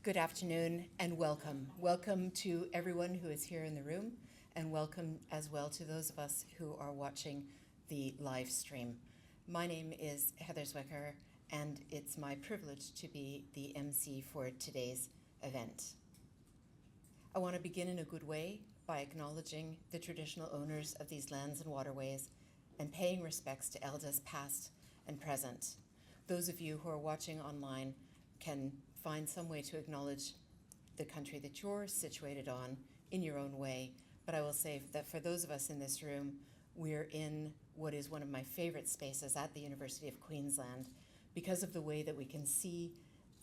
Good afternoon and welcome. Welcome to everyone who is here in the room, and welcome as well to those of us who are watching the live stream. My name is Heather Zwicker, and it's my privilege to be the MC for today's event. I want to begin in a good way by acknowledging the traditional owners of these lands and waterways and paying respects to elders past and present. Those of you who are watching online can find some way to acknowledge the country that you're situated on in your own way. But I will say that for those of us in this room, we're in what is one of my favorite spaces at the University of Queensland because of the way that we can see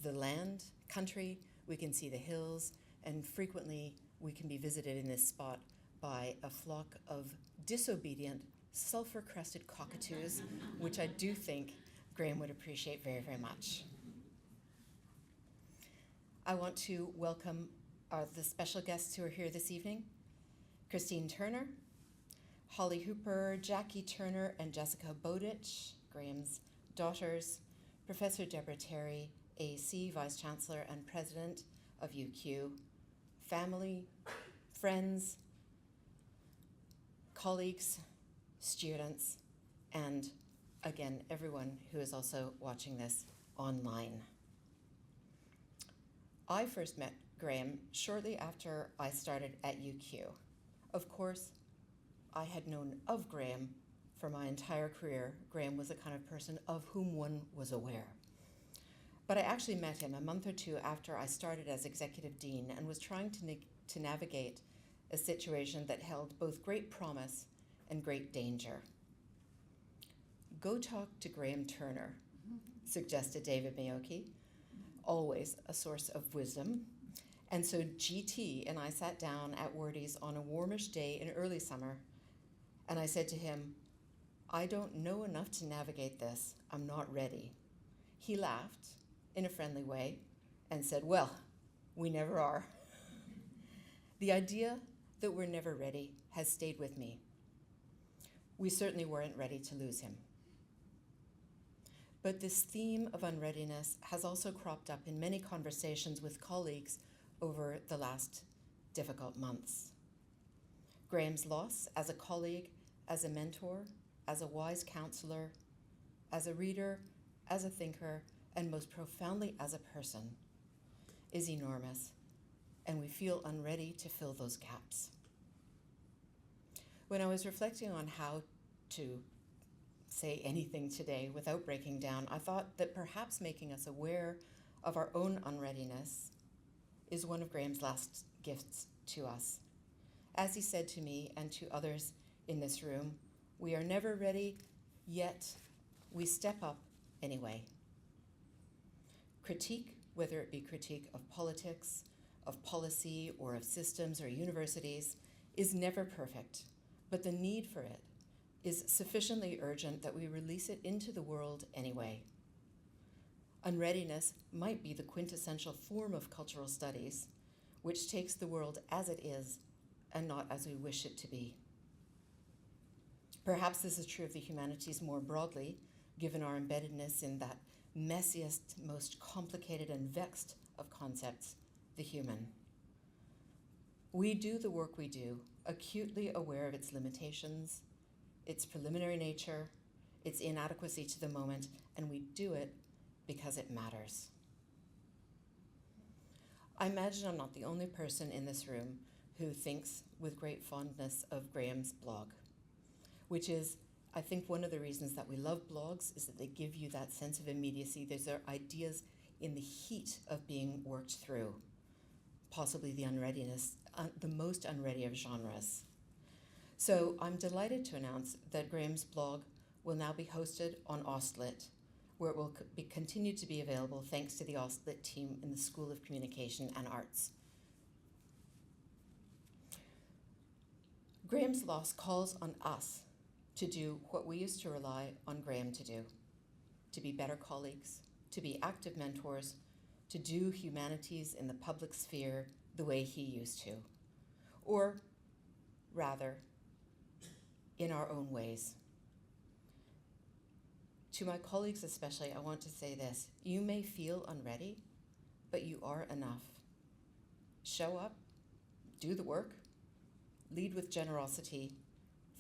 the land, country, we can see the hills, and frequently we can be visited in this spot by a flock of disobedient, sulfur-crested cockatoos, which I do think Graeme would appreciate very, very much. I want to welcome the special guests who are here this evening: Christine Turner, Holly Hooper, Jackie Turner, and Jessica Bowditch, Graeme's daughters, Professor Deborah Terry, AC, Vice Chancellor and President of UQ, family, friends, colleagues, students, and again, everyone who is also watching this online. I first met Graeme shortly after I started at UQ. Of course, I had known of Graeme for my entire career. Graeme was the kind of person of whom one was aware. But I actually met him a month or two after I started as executive dean and was trying to navigate a situation that held both great promise and great danger. Go talk to Graeme Turner, suggested David Mayoki, always a source of wisdom. And so GT and I sat down at Wordy's on a warmish day in early summer, and I said to him, "I don't know enough to navigate this. I'm not ready." He laughed in a friendly way and said, "Well, we never are." The idea that we're never ready has stayed with me. We certainly weren't ready to lose him. But this theme of unreadiness has also cropped up in many conversations with colleagues over the last difficult months. Graeme's loss as a colleague, as a mentor, as a wise counselor, as a reader, as a thinker, and most profoundly as a person, is enormous, and we feel unready to fill those gaps. When I was reflecting on how to say anything today without breaking down, I thought that perhaps making us aware of our own unreadiness is one of Graeme's last gifts to us. As he said to me and to others in this room, we are never ready, yet we step up anyway. Critique, whether it be critique of politics, of policy, or of systems or universities, is never perfect, but the need for it is sufficiently urgent that we release it into the world anyway. Unreadiness might be the quintessential form of cultural studies, which takes the world as it is and not as we wish it to be. Perhaps this is true of the humanities more broadly, given our embeddedness in that messiest, most complicated and vexed of concepts, the human. We do the work we do, acutely aware of its limitations, its preliminary nature, its inadequacy to the moment, and we do it because it matters. I imagine I'm not the only person in this room who thinks with great fondness of Graeme's blog, which is, I think, one of the reasons that we love blogs is that they give you that sense of immediacy. These are ideas in the heat of being worked through, possibly the unreadiness, the most unready of genres. So I'm delighted to announce that Graeme's blog will now be hosted on Ostlit, where it will continue to be available thanks to the Ostlit team in the School of Communication and Arts. Graeme's loss calls on us to do what we used to rely on Graeme to do, to be better colleagues, to be active mentors, to do humanities in the public sphere the way he used to, or rather, in our own ways. To my colleagues especially, I want to say this: you may feel unready, but you are enough. Show up, do the work, lead with generosity,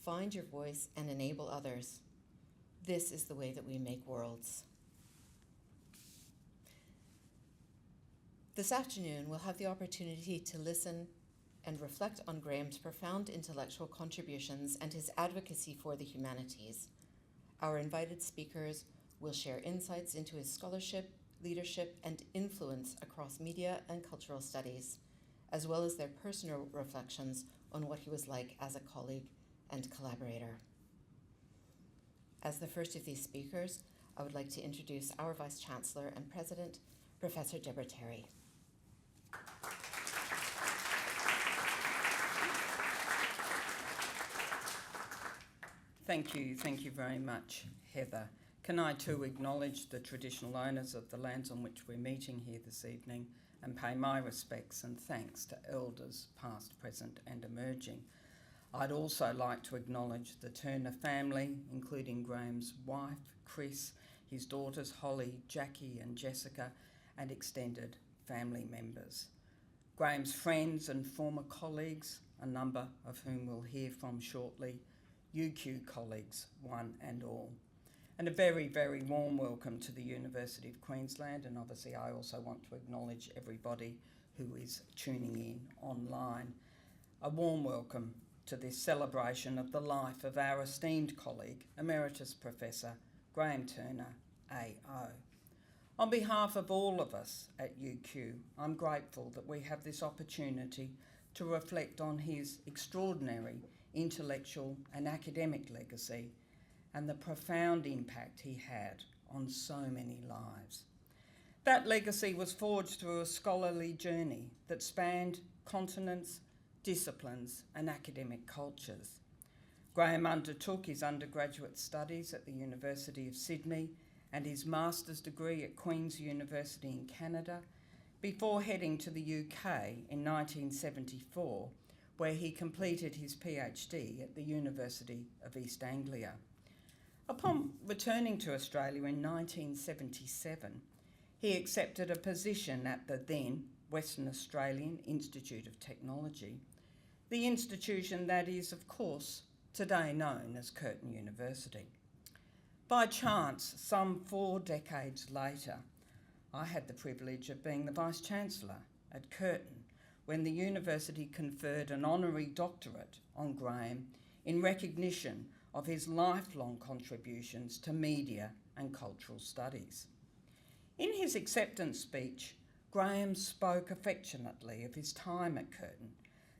find your voice and enable others. This is the way that we make worlds. This afternoon, we'll have the opportunity to listen and reflect on Graeme's profound intellectual contributions and his advocacy for the humanities. Our invited speakers will share insights into his scholarship, leadership, and influence across media and cultural studies, as well as their personal reflections on what he was like as a colleague and collaborator. As the first of these speakers, I would like to introduce our Vice-Chancellor and President, Professor Deborah Terry. Thank you very much, Heather. Can I too acknowledge the traditional owners of the lands on which we're meeting here this evening and pay my respects and thanks to elders past, present and emerging. I'd also like to acknowledge the Turner family, including Graeme's wife, Chris, his daughters Holly, Jackie and Jessica, and extended family members. Graeme's friends and former colleagues, a number of whom we'll hear from shortly, UQ colleagues, one and all. And a very, very warm welcome to the University of Queensland, and obviously I also want to acknowledge everybody who is tuning in online. A warm welcome to this celebration of the life of our esteemed colleague, Emeritus Professor Graeme Turner, AO. On behalf of all of us at UQ, I'm grateful that we have this opportunity to reflect on his extraordinary intellectual and academic legacy and the profound impact he had on so many lives. That legacy was forged through a scholarly journey that spanned continents, disciplines and academic cultures. Graeme undertook his undergraduate studies at the University of Sydney and his master's degree at Queen's University in Canada before heading to the UK in 1974, where he completed his PhD at the University of East Anglia. Upon returning to Australia in 1977, he accepted a position at the then Western Australian Institute of Technology, the institution that is, of course, today known as Curtin University. By chance, some 4 decades later, I had the privilege of being the Vice-Chancellor at Curtin when the university conferred an honorary doctorate on Graeme in recognition of his lifelong contributions to media and cultural studies. In his acceptance speech, Graeme spoke affectionately of his time at Curtin,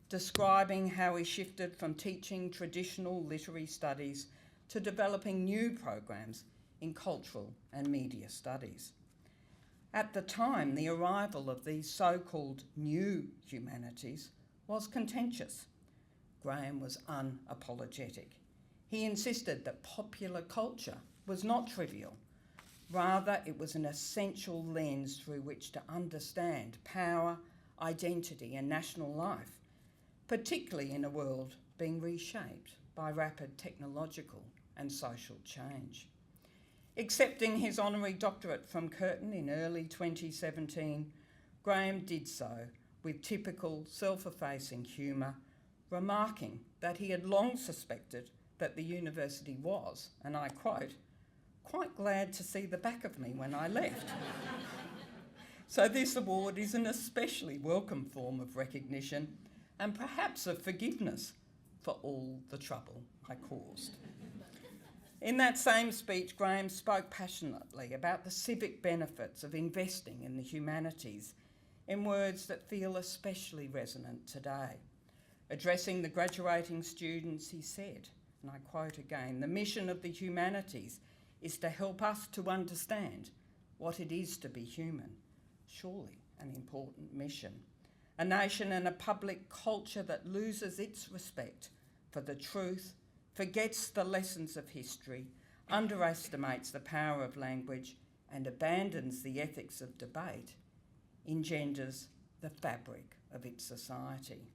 describing how he shifted from teaching traditional literary studies to developing new programs in cultural and media studies. At the time, the arrival of these so-called new humanities was contentious. Graeme was unapologetic. He insisted that popular culture was not trivial. Rather, it was an essential lens through which to understand power, identity and national life, particularly in a world being reshaped by rapid technological and social change. Accepting his honorary doctorate from Curtin in early 2017, Graeme did so with typical self-effacing humour, remarking that he had long suspected that the university was, and I quote, "quite glad to see the back of me when I left." So this award is an especially welcome form of recognition and perhaps of forgiveness for all the trouble I caused. In that same speech, Graeme spoke passionately about the civic benefits of investing in the humanities in words that feel especially resonant today. Addressing the graduating students, he said, and I quote again, "The mission of the humanities is to help us to understand what it is to be human." Surely an important mission. A nation and a public culture that loses its respect for the truth, forgets the lessons of history, underestimates the power of language, and abandons the ethics of debate, engenders the fabric of its society.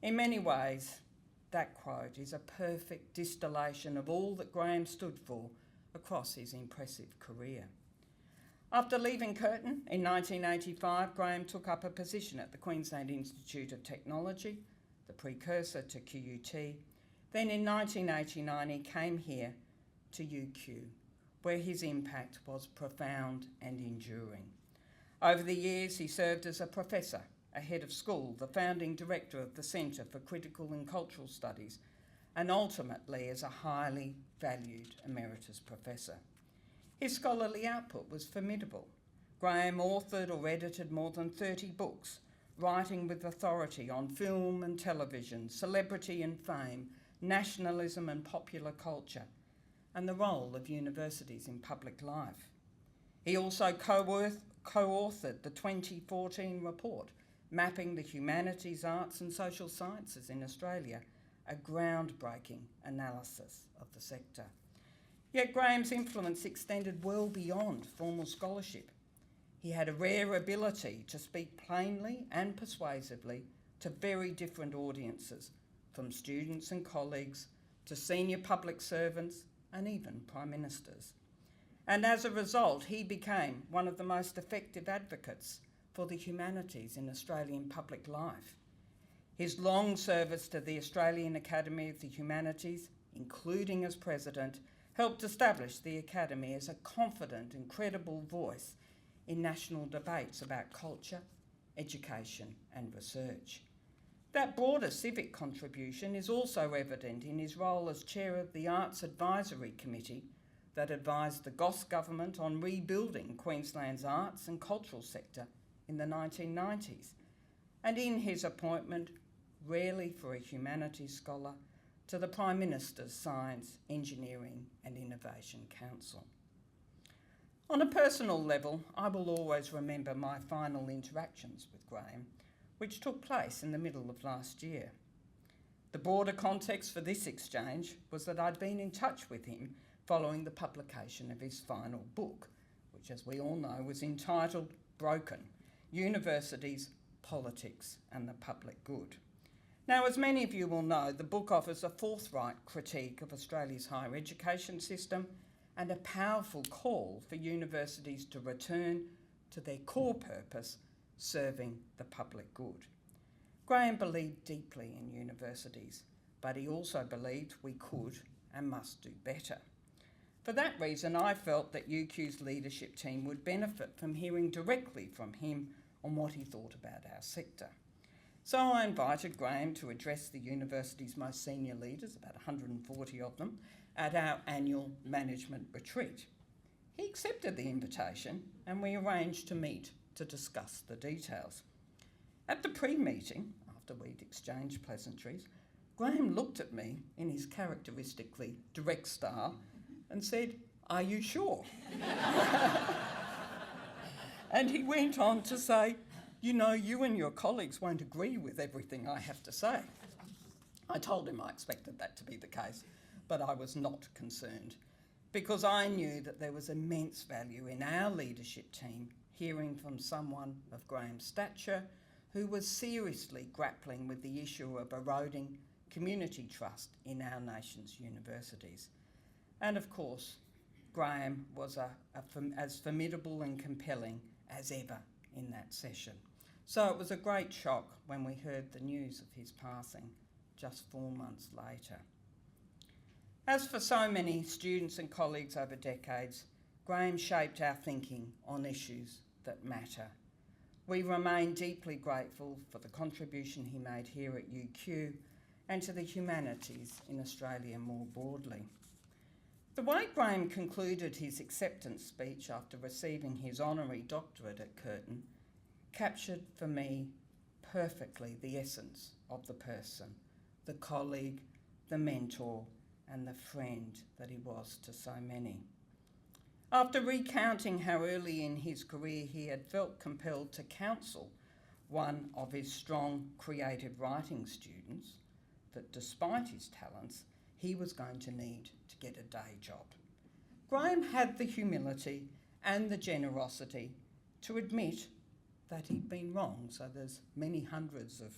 In many ways, that quote is a perfect distillation of all that Graeme stood for across his impressive career. After leaving Curtin in 1985, Graeme took up a position at the Queensland Institute of Technology, the precursor to QUT. Then in 1989 he came here to UQ, where his impact was profound and enduring. Over the years he served as a professor, a head of school, the founding director of the Centre for Critical and Cultural Studies, and ultimately as a highly valued Emeritus Professor. His scholarly output was formidable. Graeme authored or edited more than 30 books, writing with authority on film and television, celebrity and fame, nationalism and popular culture, and the role of universities in public life. He also co-authored the 2014 report, Mapping the Humanities, Arts and Social Sciences in Australia, a groundbreaking analysis of the sector. Yet Graeme's influence extended well beyond formal scholarship. He had a rare ability to speak plainly and persuasively to very different audiences, from students and colleagues to senior public servants and even prime ministers. And as a result, he became one of the most effective advocates for the humanities in Australian public life. His long service to the Australian Academy of the Humanities, including as president, helped establish the Academy as a confident and credible voice in national debates about culture, education and research. That broader civic contribution is also evident in his role as chair of the Arts Advisory Committee that advised the Goss government on rebuilding Queensland's arts and cultural sector in the 1990s, and in his appointment, rarely for a humanities scholar, to the Prime Minister's Science, Engineering and Innovation Council. On a personal level, I will always remember my final interactions with Graeme, which took place in the middle of last year. The broader context for this exchange was that I'd been in touch with him following the publication of his final book, which, as we all know, was entitled Broken: Universities, Politics and the Public Good. Now, as many of you will know, the book offers a forthright critique of Australia's higher education system and a powerful call for universities to return to their core purpose, serving the public good. Graeme believed deeply in universities, but he also believed we could and must do better. For that reason, I felt that UQ's leadership team would benefit from hearing directly from him on what he thought about our sector. So I invited Graeme to address the university's most senior leaders, about 140 of them, at our annual management retreat. He accepted the invitation and we arranged to meet to discuss the details. At the pre-meeting, after we'd exchanged pleasantries, Graeme looked at me in his characteristically direct style and said, "Are you sure?" And he went on to say, "You know, you and your colleagues won't agree with everything I have to say." I told him I expected that to be the case, but I was not concerned, because I knew that there was immense value in our leadership team hearing from someone of Graeme's stature who was seriously grappling with the issue of eroding community trust in our nation's universities. And of course, Graeme was as formidable and compelling as ever in that session. So it was a great shock when we heard the news of his passing just 4 months later. As for so many students and colleagues over decades, Graeme shaped our thinking on issues that matter. We remain deeply grateful for the contribution he made here at UQ and to the humanities in Australia more broadly. The way Graeme concluded his acceptance speech after receiving his honorary doctorate at Curtin captured for me perfectly the essence of the person, the colleague, the mentor, and the friend that he was to so many. After recounting how early in his career he had felt compelled to counsel one of his strong creative writing students, that despite his talents, he was going to need to get a day job, Graeme had the humility and the generosity to admit that he'd been wrong. So there's many hundreds of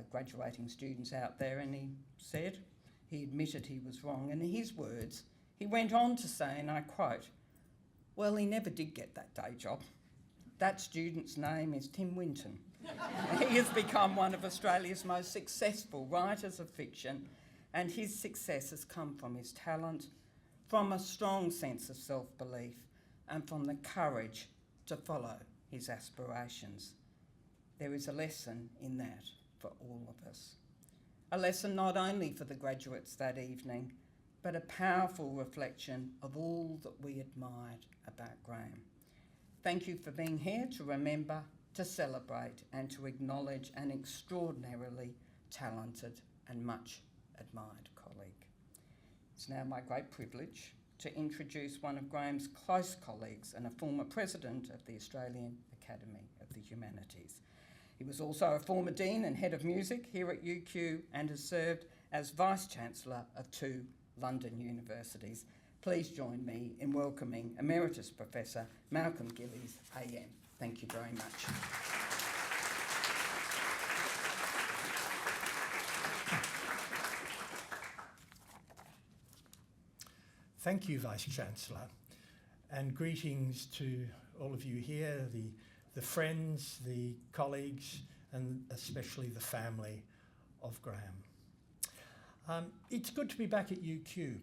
graduating students out there, and he said he admitted he was wrong. And in his words, he went on to say, and I quote, Well, he never did get that day job. That student's name is Tim Winton. He has become one of Australia's most successful writers of fiction, and his success has come from his talent, from a strong sense of self-belief, and from the courage to follow his aspirations. There is a lesson in that for all of us. A lesson not only for the graduates that evening, but a powerful reflection of all that we admired about Graeme. Thank you for being here to remember, to celebrate, and to acknowledge an extraordinarily talented and much admired colleague. It's now my great privilege to introduce one of Graeme's close colleagues and a former president of the Australian Academy of the Humanities. He was also a former Dean and Head of Music here at UQ and has served as Vice-Chancellor of 2 London universities. Please join me in welcoming Emeritus Professor Malcolm Gillies, AM. Thank you very much. Thank you, Vice-Chancellor, and greetings to all of you here, the friends, the colleagues, and especially the family of Graeme. It's good to be back at UQ.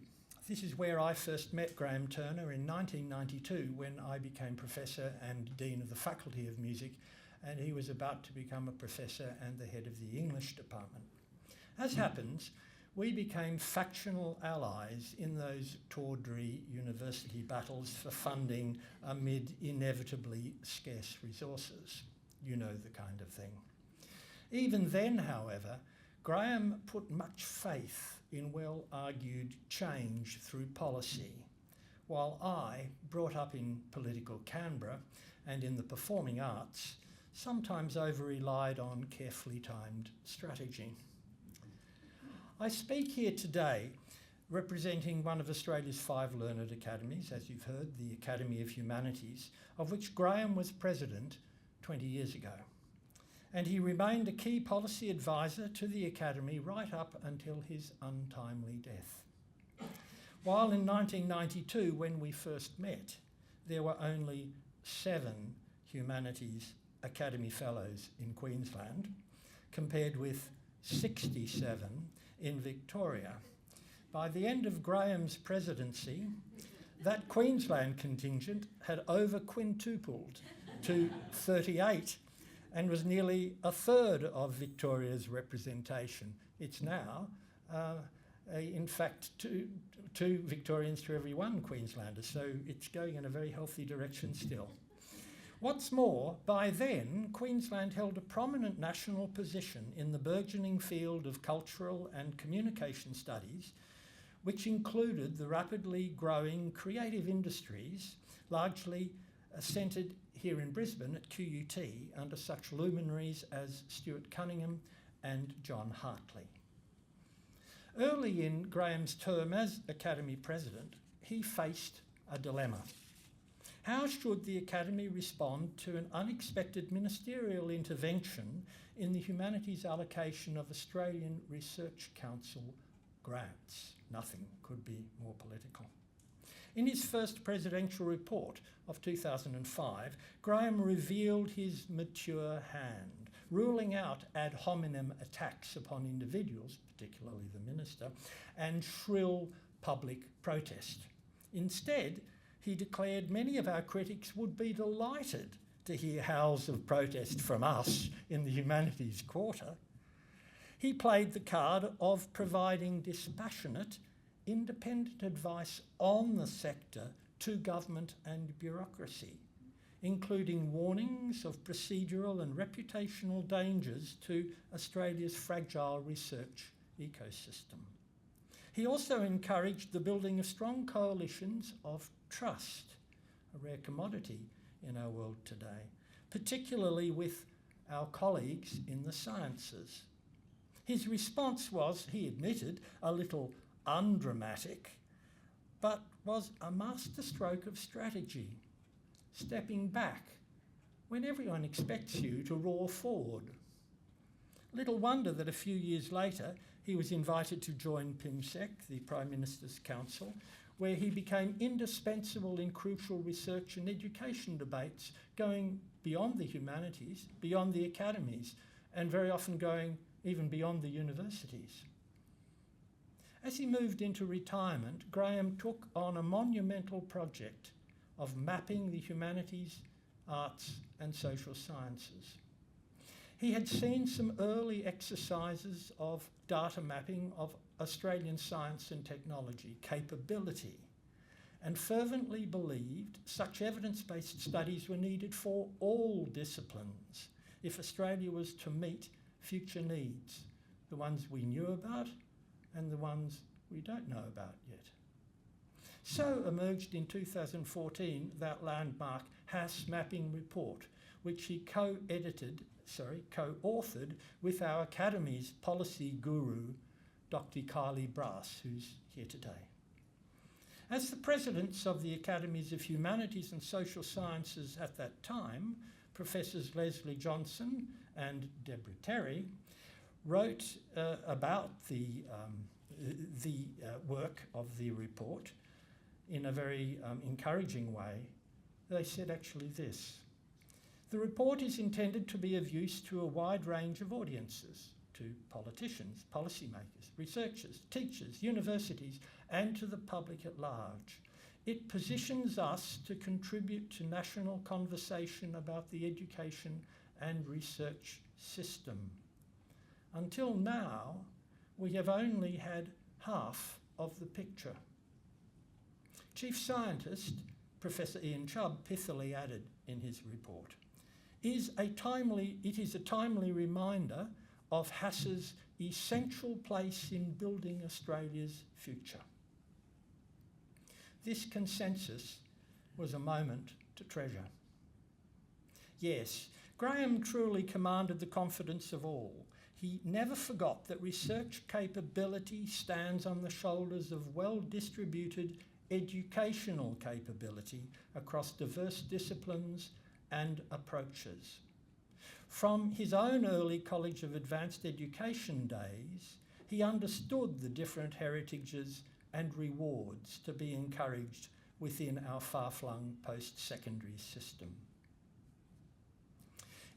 This is where I first met Graeme Turner in 1992 when I became Professor and Dean of the Faculty of Music, and he was about to become a Professor and the head of the English department. As happens, we became factional allies in those tawdry university battles for funding amid inevitably scarce resources. You know the kind of thing. Even then, however, Graeme put much faith in well-argued change through policy, while I, brought up in political Canberra and in the performing arts, sometimes over-relied on carefully timed strategy. I speak here today representing one of Australia's 5 learned academies, as you've heard, the Academy of Humanities, of which Graeme was president 20 years ago. And he remained a key policy advisor to the Academy right up until his untimely death. While in 1992, when we first met, there were only 7 Humanities Academy Fellows in Queensland, compared with 67 in Victoria. By the end of Graeme's presidency, that Queensland contingent had over quintupled to 38 and was nearly a third of Victoria's representation. It's now, in fact, two Victorians to every 1 Queenslander, so it's going in a very healthy direction still. What's more, by then, Queensland held a prominent national position in the burgeoning field of cultural and communication studies, which included the rapidly growing creative industries, largely centred here in Brisbane at QUT under such luminaries as Stuart Cunningham and John Hartley. Early in Graeme's term as Academy President, he faced a dilemma. How should the Academy respond to an unexpected ministerial intervention in the humanities allocation of Australian Research Council grants? Nothing could be more political. In his first presidential report of 2005, Graeme revealed his mature hand, ruling out ad hominem attacks upon individuals, particularly the minister, and shrill public protest. Instead, he declared many of our critics would be delighted to hear howls of protest from us in the humanities quarter. He played the card of providing dispassionate, independent advice on the sector to government and bureaucracy, including warnings of procedural and reputational dangers to Australia's fragile research ecosystem. He also encouraged the building of strong coalitions of trust, a rare commodity in our world today, particularly with our colleagues in the sciences. His response was, he admitted, a little undramatic, but was a masterstroke of strategy, stepping back when everyone expects you to roar forward. Little wonder that a few years later he was invited to join PIMSEC, the Prime Minister's Council, where he became indispensable in crucial research and education debates, going beyond the humanities, beyond the academies, and very often going even beyond the universities. As he moved into retirement, Graeme took on a monumental project of mapping the humanities, arts and social sciences. He had seen some early exercises of data mapping of Australian science and technology capability, and fervently believed such evidence-based studies were needed for all disciplines if Australia was to meet future needs, the ones we knew about and the ones we don't know about yet. So emerged in 2014 that landmark HAS mapping report, which he co-authored with our Academy's policy guru, Dr. Kylie Brass, who's here today. As the presidents of the Academies of Humanities and Social Sciences at that time, Professors Leslie Johnson and Deborah Terry, wrote about the work of the report in a very encouraging way. They said actually this: the report is intended to be of use to a wide range of audiences, to politicians, policymakers, researchers, teachers, universities, and to the public at large. It positions us to contribute to national conversation about the education and research system. Until now, we have only had half of the picture. Chief Scientist, Professor Ian Chubb, pithily added in his report, it is a timely reminder of HAS's essential place in building Australia's future. This consensus was a moment to treasure. Yes, Graeme truly commanded the confidence of all. He never forgot that research capability stands on the shoulders of well-distributed educational capability across diverse disciplines and approaches. From his own early College of Advanced Education days, he understood the different heritages and rewards to be encouraged within our far-flung post-secondary system.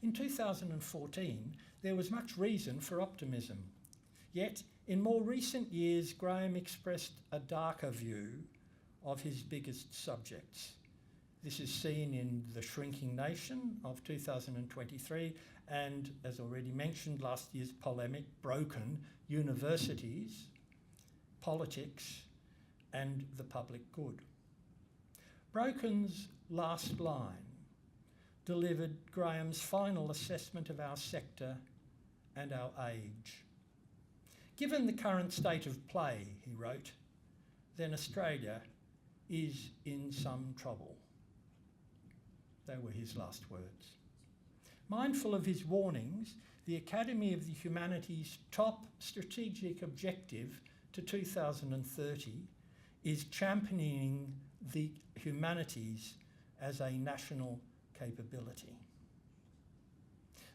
In 2014, there was much reason for optimism. Yet, in more recent years, Graeme expressed a darker view of his biggest subjects. This is seen in The Shrinking Nation of 2023 and, as already mentioned, last year's polemic, Broken, Universities, Politics and the Public Good. Broken's last line delivered Graeme's final assessment of our sector and our age. Given the current state of play, he wrote, then Australia is in some trouble. They were his last words. Mindful of his warnings, the Academy of the Humanities' top strategic objective to 2030 is championing the humanities as a national capability.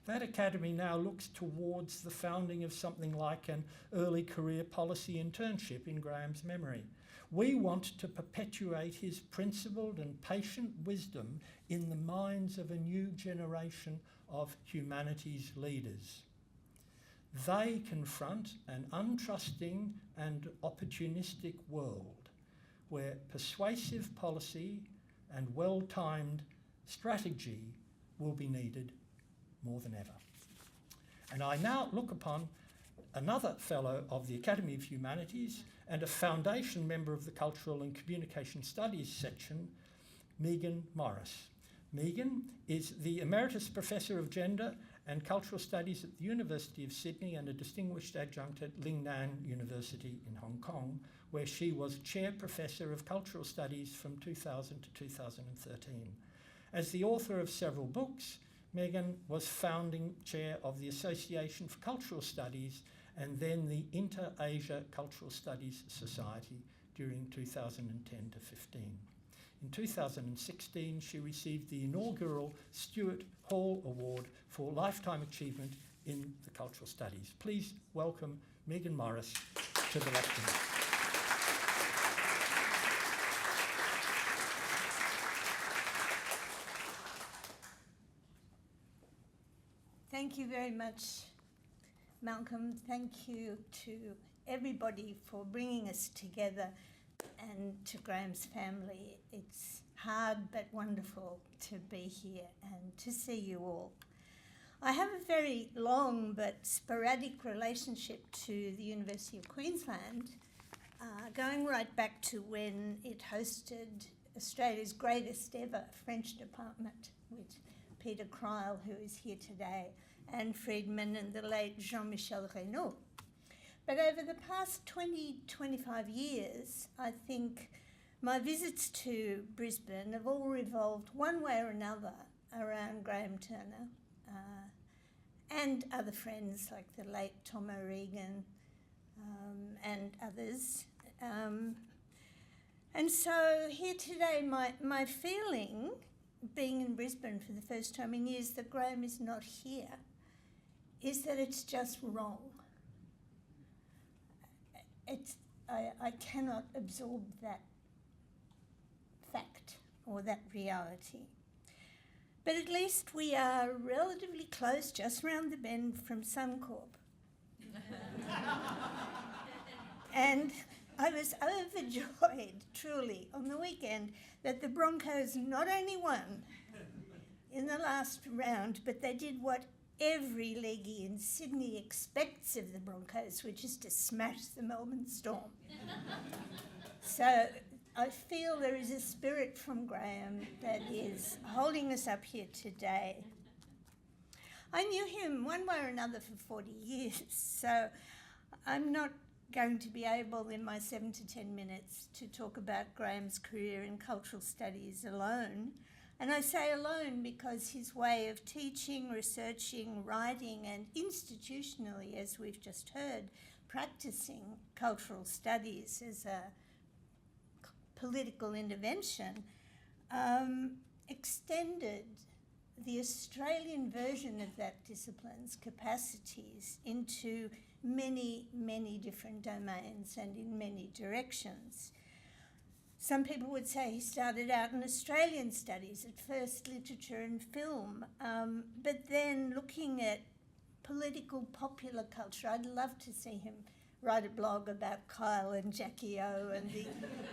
That academy now looks towards the founding of something like an early career policy internship in Graeme's memory. We want to perpetuate his principled and patient wisdom in the minds of a new generation of humanities leaders. They confront an untrusting and opportunistic world where persuasive policy and well-timed strategy will be needed more than ever. And I now look upon another fellow of the Academy of Humanities and a foundation member of the Cultural and Communication Studies section, Megan Morris. Megan is the Emeritus Professor of Gender and Cultural Studies at the University of Sydney and a distinguished adjunct at Lingnan University in Hong Kong, where she was Chair Professor of Cultural Studies from 2000 to 2013. As the author of several books, Megan was founding chair of the Association for Cultural Studies and then the Inter-Asia Cultural Studies Society during 2010 to 15. In 2016, she received the inaugural Stuart Hall Award for Lifetime Achievement in the Cultural Studies. Please welcome Megan Morris to the lectern. Thank you very much, Malcolm. Thank you to everybody for bringing us together, and to Graeme's family. It's hard but wonderful to be here and to see you all. I have a very long but sporadic relationship to the University of Queensland, going right back to when it hosted Australia's greatest ever French department with Peter Kreil, who is here today, Anne Friedman and the late Jean-Michel Reynaud. But over the past 25 years, I think my visits to Brisbane have all revolved one way or another around Graeme Turner and other friends like the late Tom O'Regan and others. And so here today, my feeling, being in Brisbane for the first time in years, that Graeme is not here, is that it's just wrong. I cannot absorb that fact or that reality. But at least we are relatively close, just round the bend from Suncorp. And I was overjoyed, truly, on the weekend that the Broncos not only won in the last round, but they did what every leggy in Sydney expects of the Broncos, which is to smash the Melbourne Storm. So I feel there is a spirit from Graeme that is holding us up here today. I knew him one way or another for 40 years, so I'm not going to be able in my 7 to 10 minutes to talk about Graeme's career in cultural studies alone. And I say alone because his way of teaching, researching, writing, and institutionally, as we've just heard, practicing cultural studies as a political intervention, extended the Australian version of that discipline's capacities into many, many different domains and in many directions. Some people would say he started out in Australian studies, at first literature and film, but then looking at political popular culture. I'd love to see him write a blog about Kyle and Jackie O and the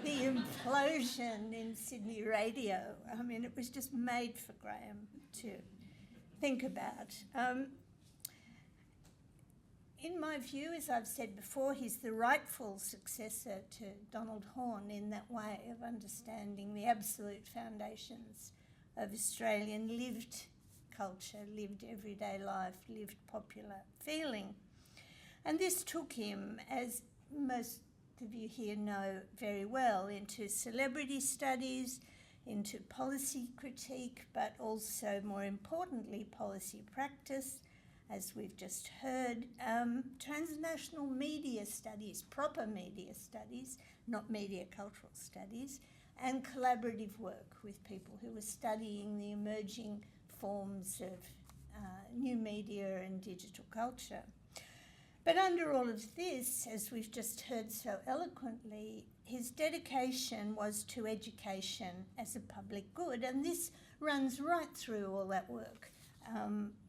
implosion in Sydney radio. I mean, it was just made for Graeme to think about. In my view, as I've said before, he's the rightful successor to Donald Horne in that way of understanding the absolute foundations of Australian lived culture, lived everyday life, lived popular feeling. And this took him, as most of you here know very well, into celebrity studies, into policy critique, but also, more importantly, policy practice, as we've just heard, transnational media studies, proper media studies, not media cultural studies, and collaborative work with people who were studying the emerging forms of new media and digital culture. But under all of this, as we've just heard so eloquently, his dedication was to education as a public good, and this runs right through all that work,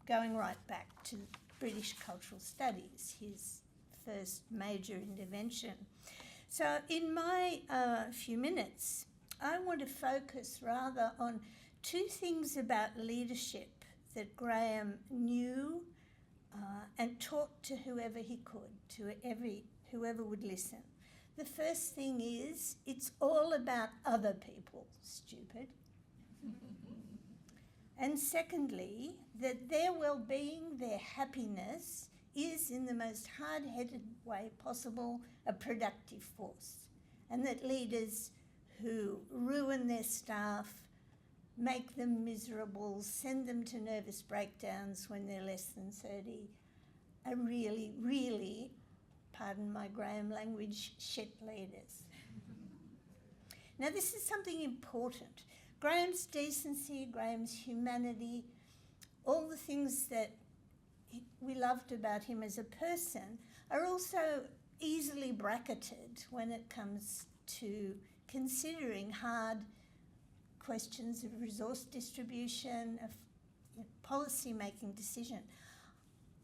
going right back to British cultural studies, his first major intervention. So in my few minutes, I want to focus rather on two things about leadership that Graeme knew and taught to whoever he could, to whoever would listen. The first thing is, it's all about other people, stupid. And secondly, that their well-being, their happiness, is in the most hard-headed way possible a productive force. And that leaders who ruin their staff, make them miserable, send them to nervous breakdowns when they're less than 30, are really, really, pardon my Graeme language, shit leaders. Now this is something important. Graeme's decency, Graeme's humanity, all the things that we loved about him as a person are also easily bracketed when it comes to considering hard questions of resource distribution, of policy-making decision.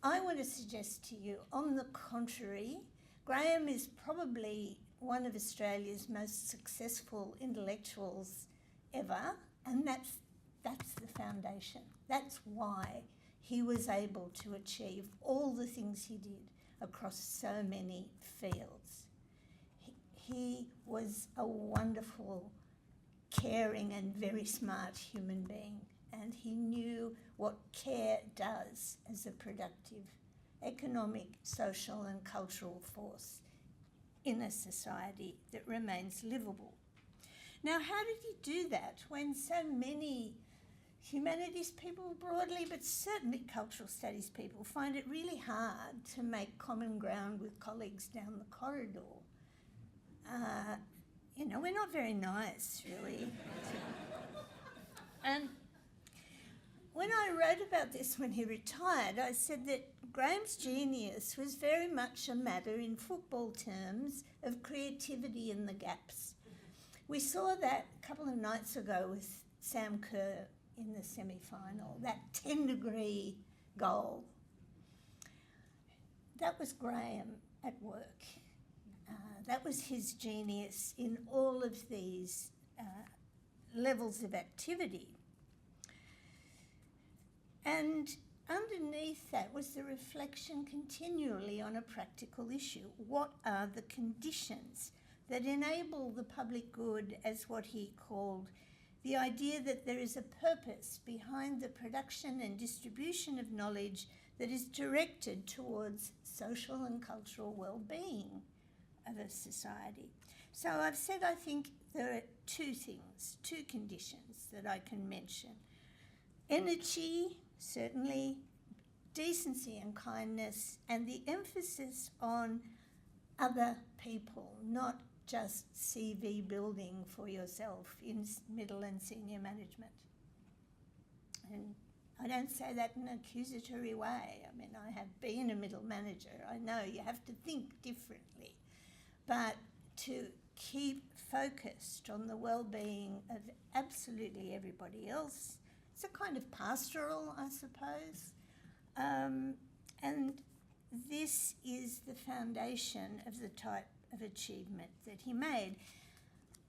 I want to suggest to you, on the contrary, Graeme is probably one of Australia's most successful intellectuals ever, and that's the foundation. That's why he was able to achieve all the things he did across so many fields. He was a wonderful, caring and very smart human being, and he knew what care does as a productive economic, social and cultural force in a society that remains livable. Now, how did he do that when so many humanities people broadly, but certainly cultural studies people, find it really hard to make common ground with colleagues down the corridor? We're not very nice, really. And when I wrote about this when he retired, I said that Graeme's genius was very much a matter, in football terms, of creativity in the gaps. We saw that a couple of nights ago with Sam Kerr in the semi-final, that 10-degree goal. That was Graeme at work. That was his genius in all of these levels of activity. And underneath that was the reflection continually on a practical issue. What are the conditions that enable the public good, as what he called the idea that there is a purpose behind the production and distribution of knowledge that is directed towards social and cultural well-being of a society? So I've said I think there are two things, two conditions that I can mention. Energy, certainly, decency and kindness, and the emphasis on other people, not just CV building for yourself in middle and senior management. And I don't say that in an accusatory way. I mean, I have been a middle manager. I know you have to think differently. But to keep focused on the well-being of absolutely everybody else, it's a kind of pastoral, I suppose. And this is the foundation of the type of achievement that he made.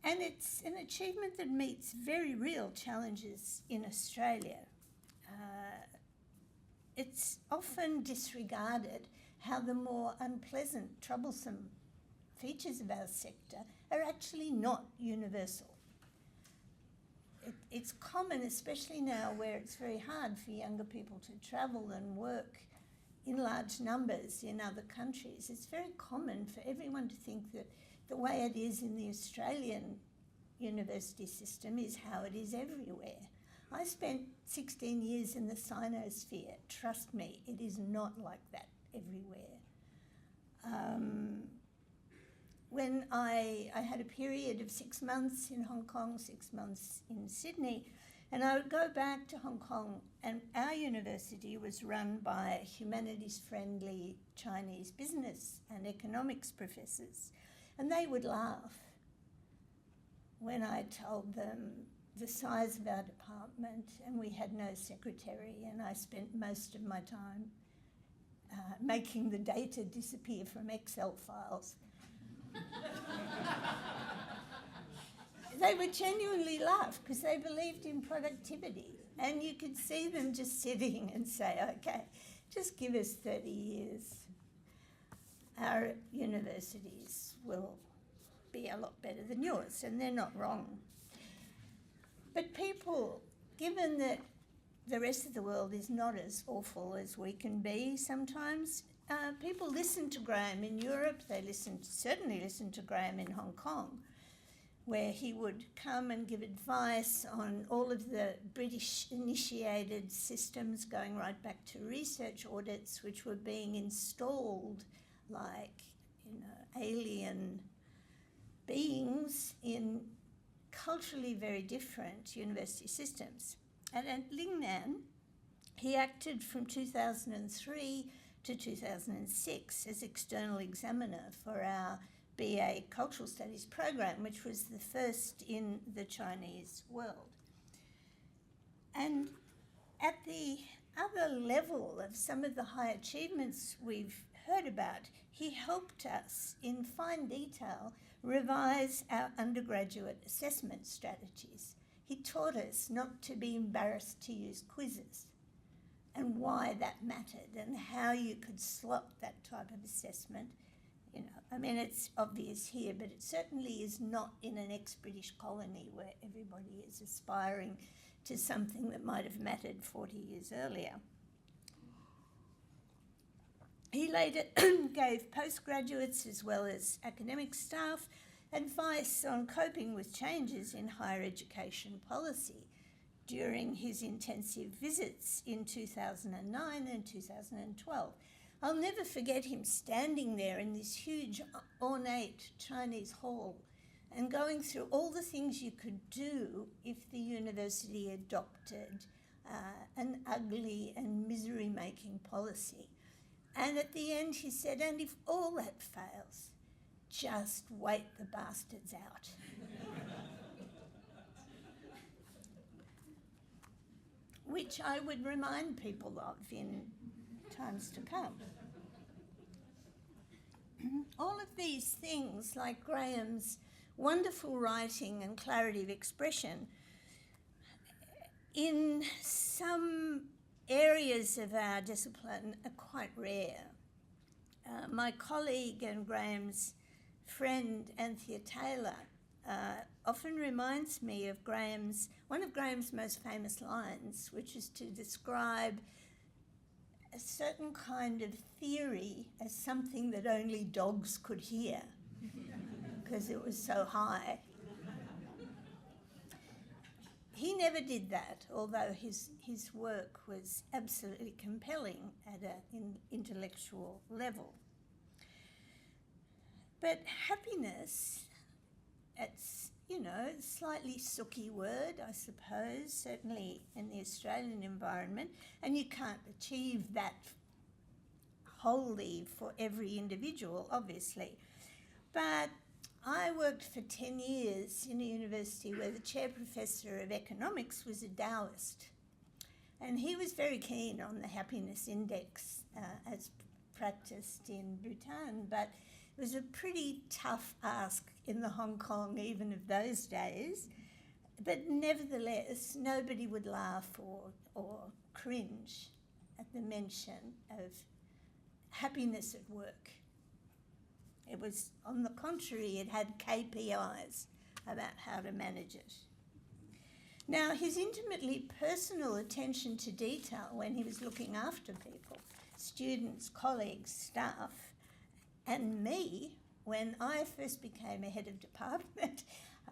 And it's an achievement that meets very real challenges in Australia. It's often disregarded how the more unpleasant, troublesome features of our sector are actually not universal. It's common, especially now where it's very hard for younger people to travel and work in large numbers in other countries. It's very common for everyone to think that the way it is in the Australian university system is how it is everywhere. I spent 16 years in the Sinosphere. Trust me, it is not like that everywhere. When I had a period of 6 months in Hong Kong, 6 months in Sydney, and I would go back to Hong Kong, and our university was run by humanities-friendly Chinese business and economics professors, and they would laugh when I told them the size of our department, and we had no secretary, and I spent most of my time making the data disappear from Excel files. They would genuinely laugh because they believed in productivity, and you could see them just sitting and say, okay, just give us 30 years. Our universities will be a lot better than yours, and they're not wrong. But people, given that the rest of the world is not as awful as we can be sometimes, people listen to Graeme in Europe. They certainly listen to Graeme in Hong Kong, where he would come and give advice on all of the British-initiated systems going right back to research audits, which were being installed like, alien beings in culturally very different university systems. And at Lingnan, he acted from 2003 to 2006 as external examiner for our BA Cultural Studies program, which was the first in the Chinese world. And at the other level of some of the high achievements we've heard about, he helped us in fine detail revise our undergraduate assessment strategies. He taught us not to be embarrassed to use quizzes and why that mattered and how you could slot that type of assessment. You know, I mean, it's obvious here, but it certainly is not in an ex-British colony where everybody is aspiring to something that might have mattered 40 years earlier. He later gave postgraduates as well as academic staff advice on coping with changes in higher education policy during his intensive visits in 2009 and 2012. I'll never forget him standing there in this huge, ornate Chinese hall and going through all the things you could do if the university adopted an ugly and misery-making policy. And at the end he said, and if all that fails, just wait the bastards out. Which I would remind people of in times to come. All of these things, like Graeme's wonderful writing and clarity of expression, in some areas of our discipline are quite rare. My colleague and Graeme's friend, Anthea Taylor, often reminds me of one of Graeme's most famous lines, which is to describe a certain kind of theory as something that only dogs could hear because it was so high. He never did that, although his work was absolutely compelling at an intellectual level. But happiness, it's, you know, a slightly sooky word, I suppose, certainly in the Australian environment, and you can't achieve that wholly for every individual, obviously. But I worked for 10 years in a university where the chair professor of economics was a Taoist, and he was very keen on the happiness index as practiced in Bhutan, but it was a pretty tough ask in the Hong Kong even of those days. But nevertheless, nobody would laugh or cringe at the mention of happiness at work. It was, on the contrary, it had KPIs about how to manage it. Now, his intimately personal attention to detail when he was looking after people, students, colleagues, staff, and me, when I first became a head of department,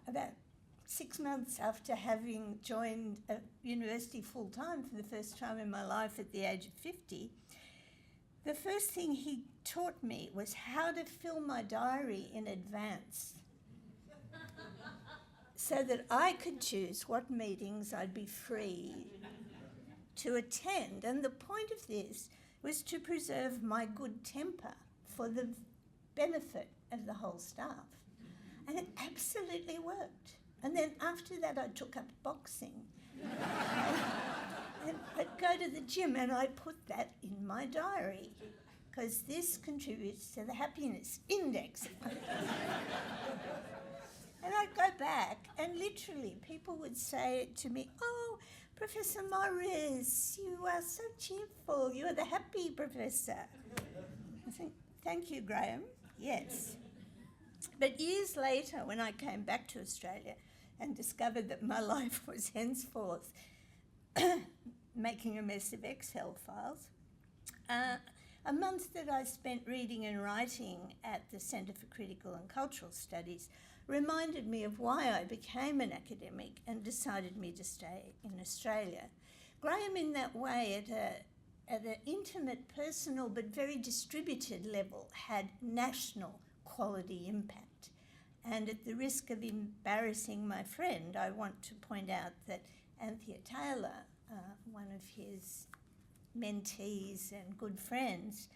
about 6 months after having joined a university full-time for the first time in my life at the age of 50, the first thing he taught me was how to fill my diary in advance so that I could choose what meetings I'd be free to attend. And the point of this was to preserve my good temper for the benefit of the whole staff. And it absolutely worked. And then after that, I took up boxing. And I'd go to the gym and I put that in my diary because this contributes to the happiness index. And I'd go back and literally people would say to me, "Oh, Professor Morris, you are so cheerful. You are the happy professor." I think, "Thank you, Graeme." Yes. But years later, when I came back to Australia and discovered that my life was henceforth making a mess of Excel files, a month that I spent reading and writing at the Centre for Critical and Cultural Studies reminded me of why I became an academic and decided me to stay in Australia. Graeme, in that way, at an intimate, personal, but very distributed level, had national quality impact. And at the risk of embarrassing my friend, I want to point out that Anthea Taylor, one of his mentees and good friends,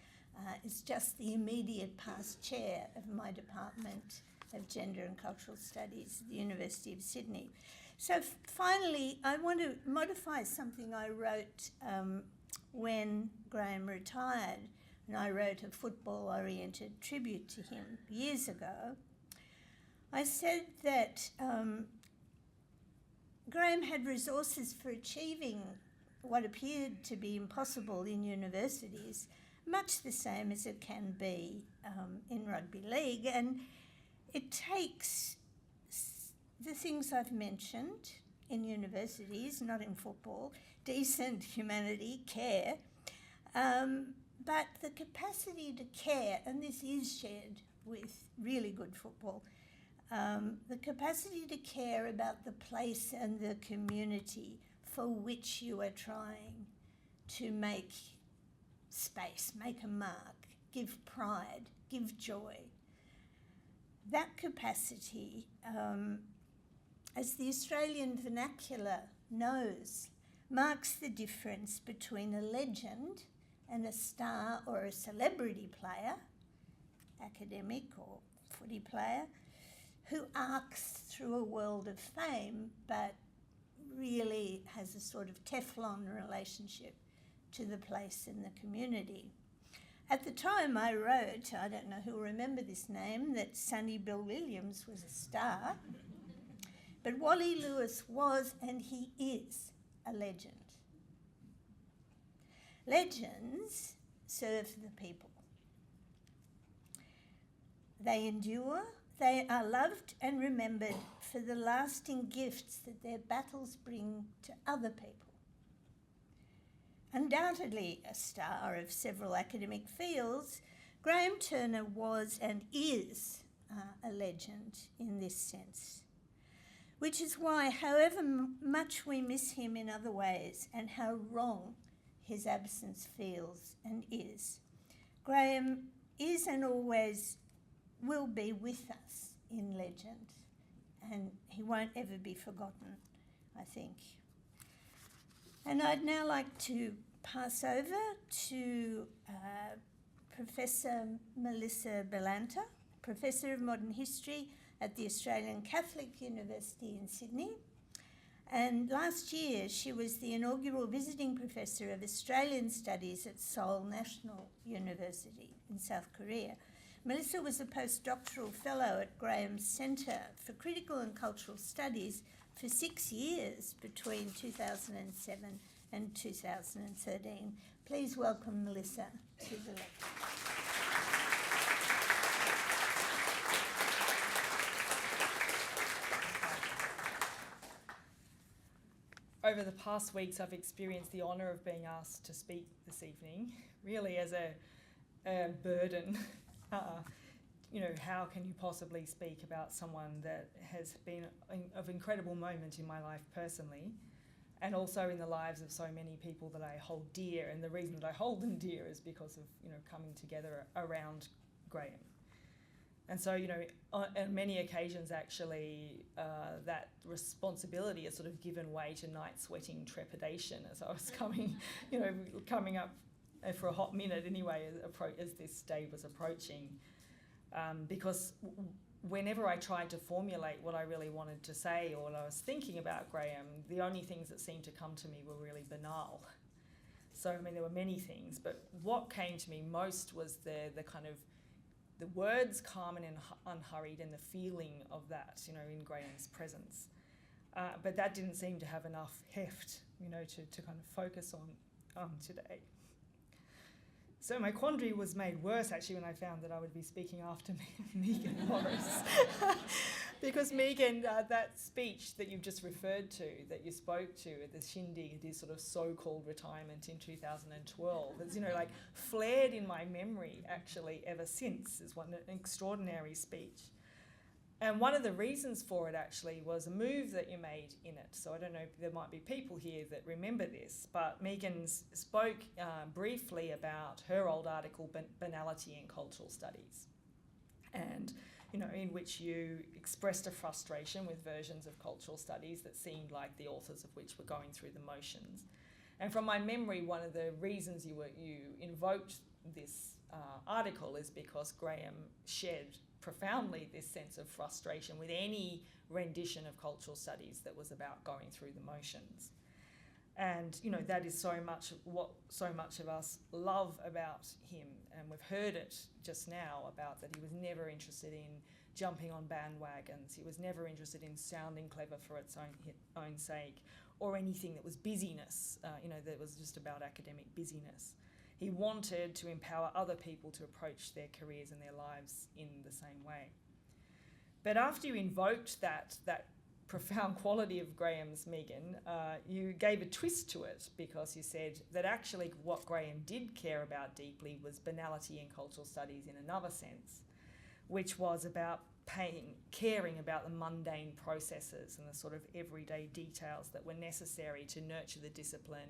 is just the immediate past chair of my Department of Gender and Cultural Studies at the University of Sydney. So finally, I want to modify something I wrote when Graeme retired, and I wrote a football-oriented tribute to him years ago, I said that Graeme had resources for achieving what appeared to be impossible in universities, much the same as it can be in rugby league. And it takes the things I've mentioned in universities, not in football, decent humanity, care, but the capacity to care, and this is shared with really good football, the capacity to care about the place and the community for which you are trying to make space, make a mark, give pride, give joy. That capacity, as the Australian vernacular knows, marks the difference between a legend and a star or a celebrity player, academic or footy player, who arcs through a world of fame but really has a sort of Teflon relationship to the place in the community. At the time I wrote, I don't know who'll remember this name, that Sonny Bill Williams was a star, but Wally Lewis was, and he is, a legend. Legends serve the people. They endure, they are loved and remembered for the lasting gifts that their battles bring to other people. Undoubtedly a star of several academic fields, Graeme Turner was and is a legend in this sense, which is why, however much we miss him in other ways and how wrong his absence feels and is, Graeme is and always will be with us in legend, and he won't ever be forgotten, I think. And I'd now like to pass over to Professor Melissa Belanta, Professor of Modern History at the Australian Catholic University in Sydney. And last year she was the inaugural visiting professor of Australian Studies at Seoul National University in South Korea. Melissa was a postdoctoral fellow at Graham's Centre for Critical and Cultural Studies for 6 years between 2007 and 2013. Please welcome Melissa to the lecture. Over the past weeks, I've experienced the honour of being asked to speak this evening, really as a burden. How can you possibly speak about someone that has been of incredible moment in my life personally, and also in the lives of so many people that I hold dear. And the reason that I hold them dear is because of coming together around Graeme. And so, on many occasions, actually, that responsibility has sort of given way to night-sweating trepidation as I was coming up for a hot minute anyway, as this day was approaching. Because whenever I tried to formulate what I really wanted to say or what I was thinking about Graeme, the only things that seemed to come to me were really banal. So, there were many things, but what came to me most was the kind of the words calm and unhurried, and the feeling of that, in Graeme's presence. But that didn't seem to have enough heft, to kind of focus on today. So my quandary was made worse, actually, when I found that I would be speaking after Megan Morris. Because Megan, that speech that you've just referred to, that you spoke to at the shindig, this sort of so-called retirement in 2012, has, flared in my memory, actually, ever since. It's an extraordinary speech. And one of the reasons for it, actually, was a move that you made in it. So I don't know if there might be people here that remember this, but Megan spoke briefly about her old article, Banality in Cultural Studies, and in which you expressed a frustration with versions of cultural studies that seemed like the authors of which were going through the motions. And from my memory, one of the reasons you invoked this article is because Graeme shared profoundly this sense of frustration with any rendition of cultural studies that was about going through the motions. And, you know, that is so much what so much of us love about him. And we've heard it just now about that he was never interested in jumping on bandwagons. He was never interested in sounding clever for its own sake, or anything that was busyness, that was just about academic busyness. He wanted to empower other people to approach their careers and their lives in the same way. But after you invoked that profound quality of Graeme's, Megan, you gave a twist to it, because you said that actually what Graeme did care about deeply was banality in cultural studies in another sense, which was about caring about the mundane processes and the sort of everyday details that were necessary to nurture the discipline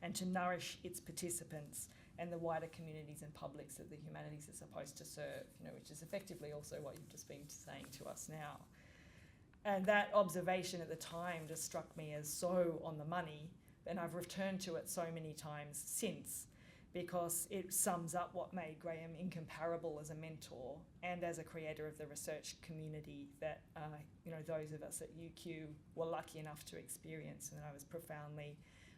and to nourish its participants and the wider communities and publics that the humanities are supposed to serve, which is effectively also what you've just been saying to us now. And that observation at the time just struck me as so on the money, and I've returned to it so many times since, because it sums up what made Graeme incomparable as a mentor and as a creator of the research community that those of us at UQ were lucky enough to experience, and I was profoundly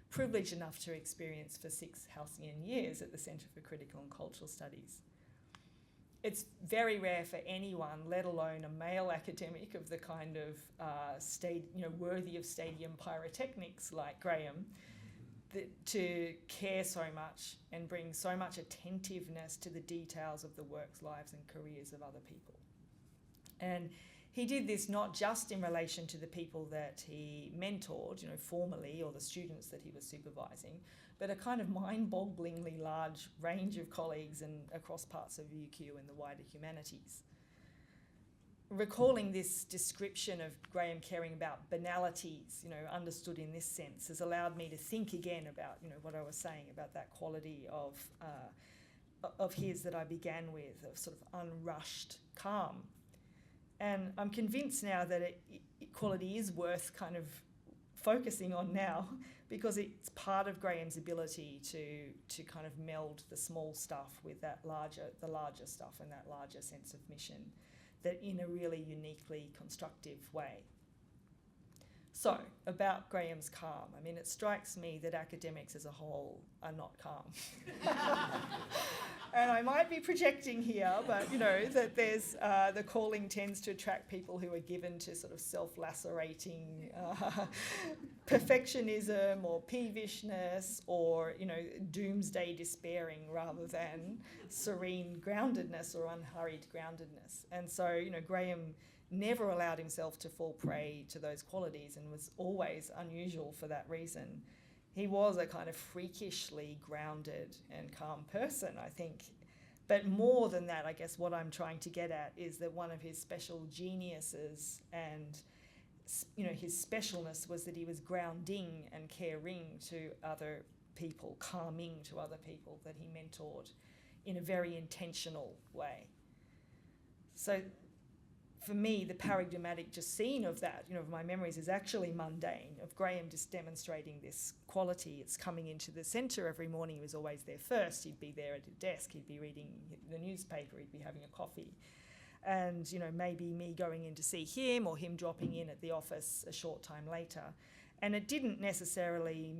privileged enough to experience for 6 halcyon years at the Centre for Critical and Cultural Studies. It's very rare for anyone, let alone a male academic of the kind of worthy of stadium pyrotechnics like Graeme, to care so much and bring so much attentiveness to the details of the works, lives and careers of other people. And he did this not just in relation to the people that he mentored, formally, or the students that he was supervising, but a kind of mind-bogglingly large range of colleagues and across parts of UQ and the wider humanities. Recalling this description of Graeme caring about banalities, understood in this sense, has allowed me to think again about, what I was saying about that quality of his that I began with, of sort of unrushed calm. And I'm convinced now that quality is worth kind of focusing on now, because it's part of Graeme's ability to kind of meld the small stuff with the larger stuff and that larger sense of mission, that in a really uniquely constructive way. So, about Graeme's calm. I mean, it strikes me that academics as a whole are not calm. And I might be projecting here, but, that there's the calling tends to attract people who are given to sort of self-lacerating perfectionism or peevishness or, doomsday despairing rather than serene groundedness or unhurried groundedness. And so, Graeme never allowed himself to fall prey to those qualities and was always unusual for that reason. He was a kind of freakishly grounded and calm person, I think. But more than that, I guess what I'm trying to get at is that one of his special geniuses and, his specialness was that he was grounding and caring to other people, calming to other people that he mentored in a very intentional way. So for me, the paradigmatic just scene of that, of my memories is actually mundane, of Graeme just demonstrating this quality. It's coming into the centre every morning. He was always there first. He'd be there at a desk. He'd be reading the newspaper. He'd be having a coffee. And, maybe me going in to see him or him dropping in at the office a short time later. And it didn't necessarily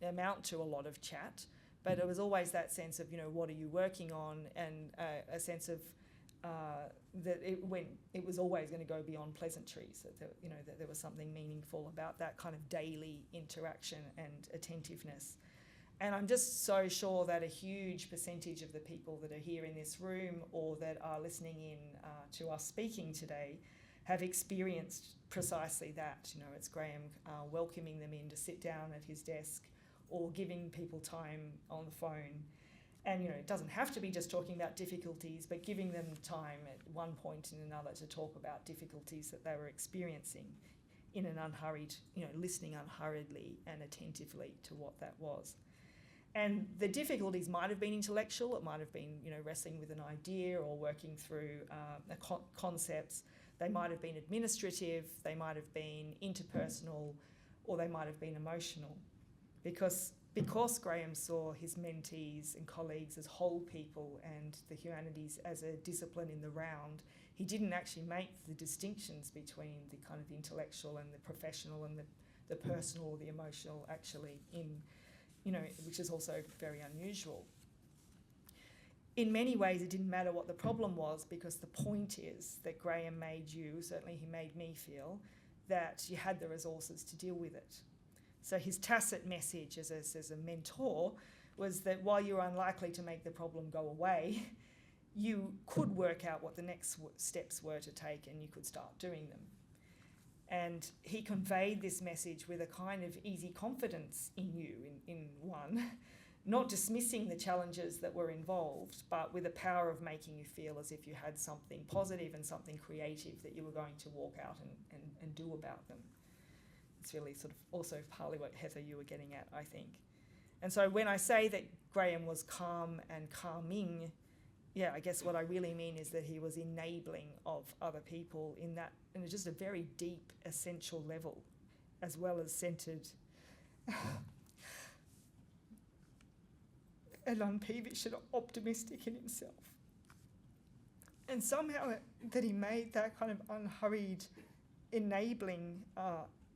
amount to a lot of chat, but it was always that sense of, what are you working on, and a sense of that it was always going to go beyond pleasantries, that there was something meaningful about that kind of daily interaction and attentiveness. And I'm just so sure that a huge percentage of the people that are here in this room or that are listening in to us speaking today have experienced precisely that. It's Graeme welcoming them in to sit down at his desk or giving people time on the phone. And, it doesn't have to be just talking about difficulties, but giving them time at one point and another to talk about difficulties that they were experiencing in an unhurried, listening unhurriedly and attentively to what that was. And the difficulties might have been intellectual, it might have been, wrestling with an idea or working through concepts. They might have been administrative, they might have been interpersonal, or they might have been emotional. Because Graeme saw his mentees and colleagues as whole people and the humanities as a discipline in the round, he didn't actually make the distinctions between the kind of intellectual and the professional and the the personal or the emotional actually in, which is also very unusual. In many ways, it didn't matter what the problem was, because the point is that Graeme made you, certainly he made me feel, that you had the resources to deal with it. So his tacit message as a mentor was that while you're unlikely to make the problem go away, you could work out what the next steps were to take and you could start doing them. And he conveyed this message with a kind of easy confidence in you, in one, not dismissing the challenges that were involved, but with the power of making you feel as if you had something positive and something creative that you were going to walk out and do about them. It's really sort of also partly what, Heather, you were getting at, I think. And so when I say that Graeme was calm and calming, yeah, I guess what I really mean is that he was enabling of other people in just a very deep, essential level, as well as centred and unpeevish and optimistic in himself. And somehow that he made that kind of unhurried, enabling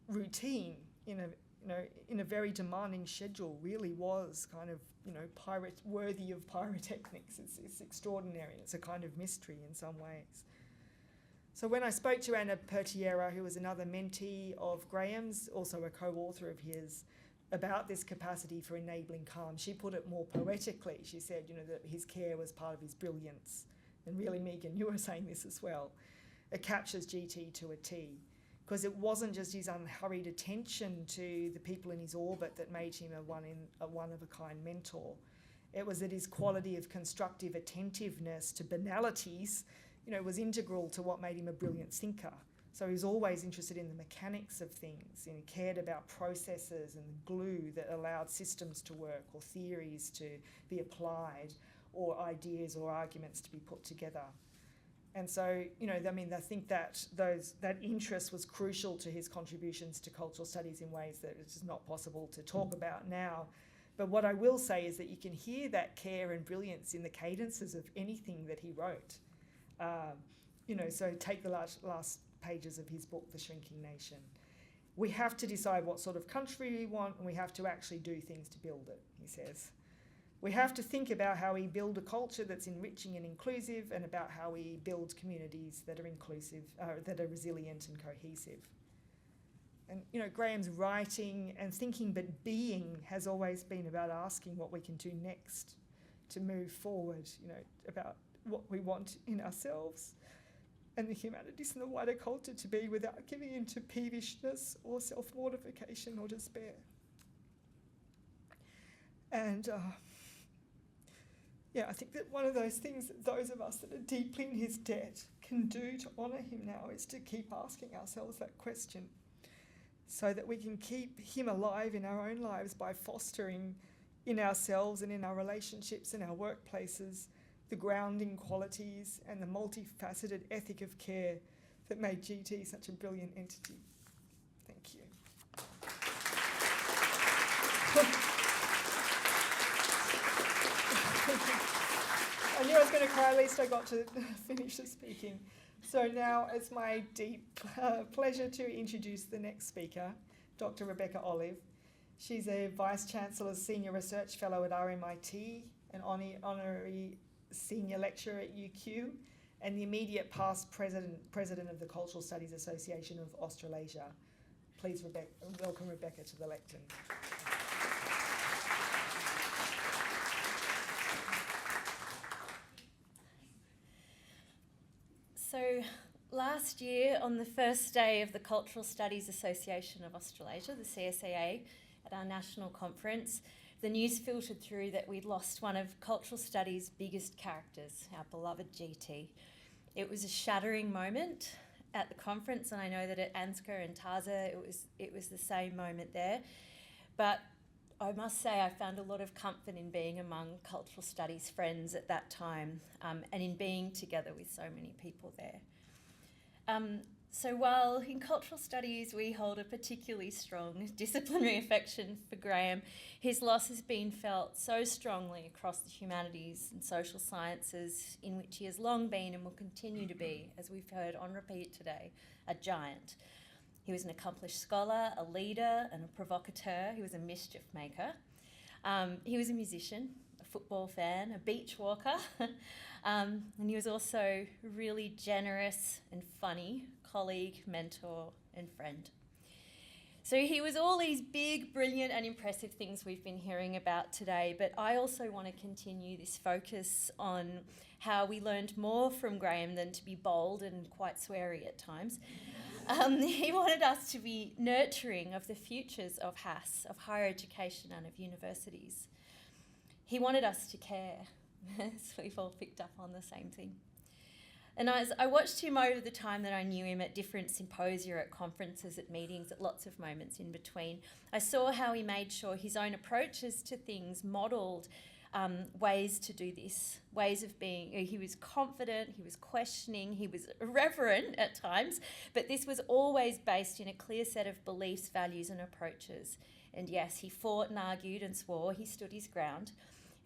routine in a very demanding schedule really was kind of, worthy of pyrotechnics. It's extraordinary. It's a kind of mystery in some ways. So when I spoke to Anna Pertiera, who was another mentee of Graeme's, also a co-author of his, about this capacity for enabling calm, she put it more poetically. She said, that his care was part of his brilliance. And really, Megan, you were saying this as well. It captures GT to a T. Because it wasn't just his unhurried attention to the people in his orbit that made him a one-of-a-kind mentor. It was that his quality of constructive attentiveness to banalities, was integral to what made him a brilliant thinker. So he was always interested in the mechanics of things, and he cared about processes and the glue that allowed systems to work, or theories to be applied, or ideas or arguments to be put together. And so, I think that that interest was crucial to his contributions to cultural studies in ways that it's just not possible to talk about now. But what I will say is that you can hear that care and brilliance in the cadences of anything that he wrote. So take the last pages of his book, The Shrinking Nation. We have to decide what sort of country we want, and we have to actually do things to build it, he says. We have to think about how we build a culture that's enriching and inclusive, and about how we build communities that are inclusive, that are resilient and cohesive. And, Graeme's writing and thinking, but being, has always been about asking what we can do next to move forward, about what we want in ourselves and the humanities and the wider culture to be, without giving in to peevishness or self-mortification or despair. And I think that one of those things that those of us that are deeply in his debt can do to honour him now is to keep asking ourselves that question, so that we can keep him alive in our own lives by fostering in ourselves and in our relationships and our workplaces the grounding qualities and the multifaceted ethic of care that made GT such a brilliant entity. Thank you. I knew I was going to cry, at least I got to finish the speaking. So now it's my deep pleasure to introduce the next speaker, Dr. Rebecca Olive. She's a Vice-Chancellor's Senior Research Fellow at RMIT, an honorary Senior Lecturer at UQ, and the immediate past President of the Cultural Studies Association of Australasia. Please welcome Rebecca to the lectern. So last year, on the first day of the Cultural Studies Association of Australasia, the CSAA, at our national conference, the news filtered through that we'd lost one of cultural studies' biggest characters, our beloved GT. It was a shattering moment at the conference, and I know that at Ansgar and Taza it was the same moment there. But I must say I found a lot of comfort in being among cultural studies friends at that time, and in being together with so many people there. So while in cultural studies we hold a particularly strong disciplinary affection for Graeme, his loss has been felt so strongly across the humanities and social sciences, in which he has long been and will continue to be, as we've heard on repeat today, a giant. He was an accomplished scholar, a leader, and a provocateur. He was a mischief maker. He was a musician, a football fan, a beach walker, and he was also a really generous and funny colleague, mentor, and friend. So he was all these big, brilliant and impressive things we've been hearing about today, but I also want to continue this focus on how we learned more from Graeme than to be bold and quite sweary at times. He wanted us to be nurturing of the futures of HAS, of higher education and of universities. He wanted us to care, so we've all picked up on the same thing. And as I watched him over the time that I knew him at different symposia, at conferences, at meetings, at lots of moments in between, I saw how he made sure his own approaches to things modelled ways to do this, ways of being. He was confident, he was questioning, he was irreverent at times, but this was always based in a clear set of beliefs, values and approaches. And yes, he fought and argued and swore, he stood his ground.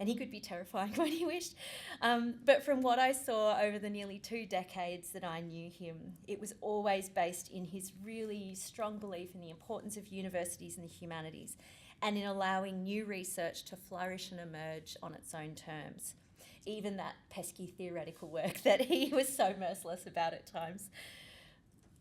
And he could be terrifying when he wished. But from what I saw over the nearly 2 decades that I knew him, it was always based in his really strong belief in the importance of universities and the humanities, and in allowing new research to flourish and emerge on its own terms. Even that pesky theoretical work that he was so merciless about at times.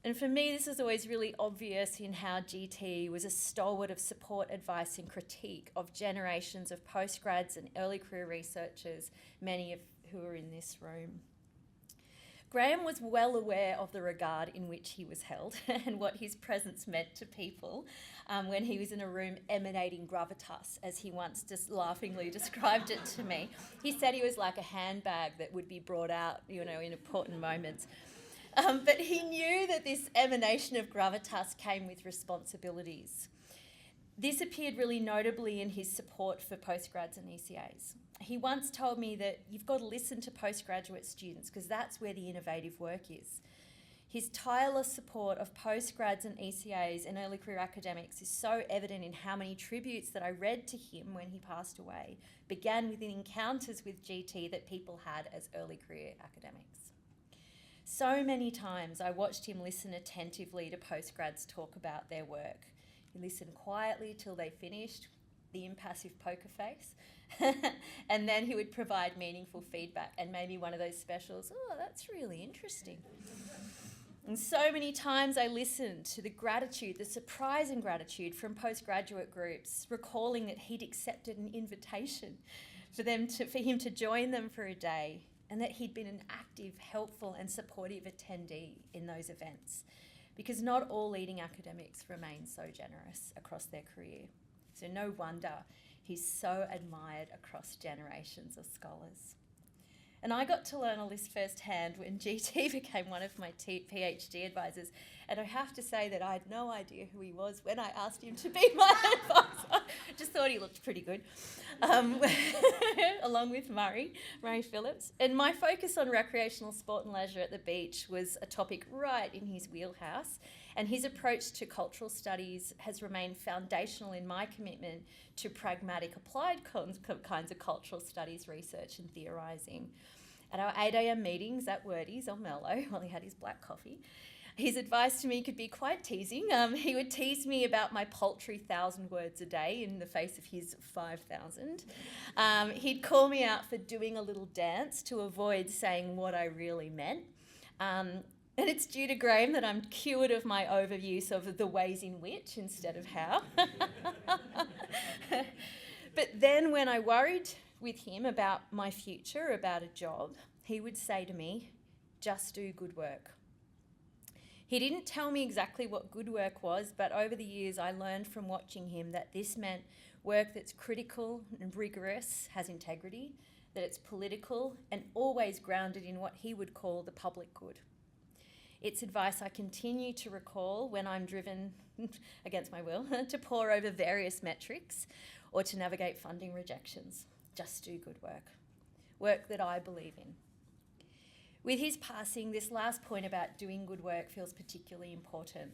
And for me, this is always really obvious in how GT was a stalwart of support, advice and critique of generations of postgrads and early career researchers, many of who are in this room. Graeme was well aware of the regard in which he was held and what his presence meant to people when he was in a room emanating gravitas, as he once just laughingly described it to me. He said he was like a handbag that would be brought out, in important moments. But he knew that this emanation of gravitas came with responsibilities. This appeared really notably in his support for postgrads and ECAs. He once told me that you've got to listen to postgraduate students because that's where the innovative work is. His tireless support of postgrads and ECAs and early career academics is so evident in how many tributes that I read to him when he passed away began with encounters with GT that people had as early career academics. So many times I watched him listen attentively to postgrads talk about their work. He listened quietly till they finished, the impassive poker face, and then he would provide meaningful feedback and maybe one of those specials, oh, that's really interesting. And so many times I listened to the gratitude, the surprising gratitude from postgraduate groups, recalling that he'd accepted an invitation for him to join them for a day, and that he'd been an active, helpful and supportive attendee in those events, because not all leading academics remain so generous across their career. So no wonder he's so admired across generations of scholars. And I got to learn all this firsthand when GT became one of my PhD advisors. And I have to say that I had no idea who he was when I asked him to be my advisor. Just thought he looked pretty good, along with Murray Phillips. And my focus on recreational sport and leisure at the beach was a topic right in his wheelhouse. And his approach to cultural studies has remained foundational in my commitment to pragmatic applied kinds of cultural studies research and theorising. At our 8 a.m. meetings at Wordy's on Mellow, while he had his black coffee, his advice to me could be quite teasing. He would tease me about my paltry 1,000 words a day in the face of his 5,000. He'd call me out for doing a little dance to avoid saying what I really meant. And it's due to Graeme that I'm cured of my overuse of the ways in which instead of how. But then when I worried with him about my future, about a job, he would say to me, just do good work. He didn't tell me exactly what good work was, but over the years I learned from watching him that this meant work that's critical and rigorous, has integrity, that it's political and always grounded in what he would call the public good. It's advice I continue to recall when I'm driven, against my will, to pore over various metrics or to navigate funding rejections. Just do good work. Work that I believe in. With his passing, this last point about doing good work feels particularly important.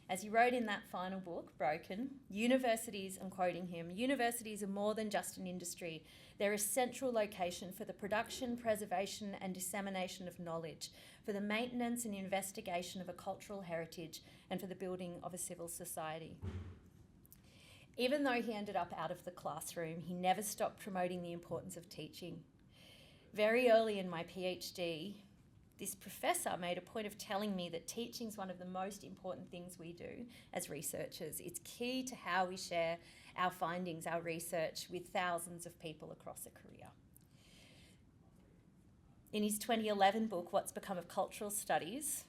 As he wrote in that final book, Broken, universities, I'm quoting him, universities are more than just an industry. They're a central location for the production, preservation and dissemination of knowledge, for the maintenance and investigation of a cultural heritage, and for the building of a civil society. Even though he ended up out of the classroom, he never stopped promoting the importance of teaching. Very early in my PhD, this professor made a point of telling me that teaching is one of the most important things we do as researchers. It's key to how we share our findings, our research with thousands of people across a career. In his 2011 book, What's Become of Cultural Studies,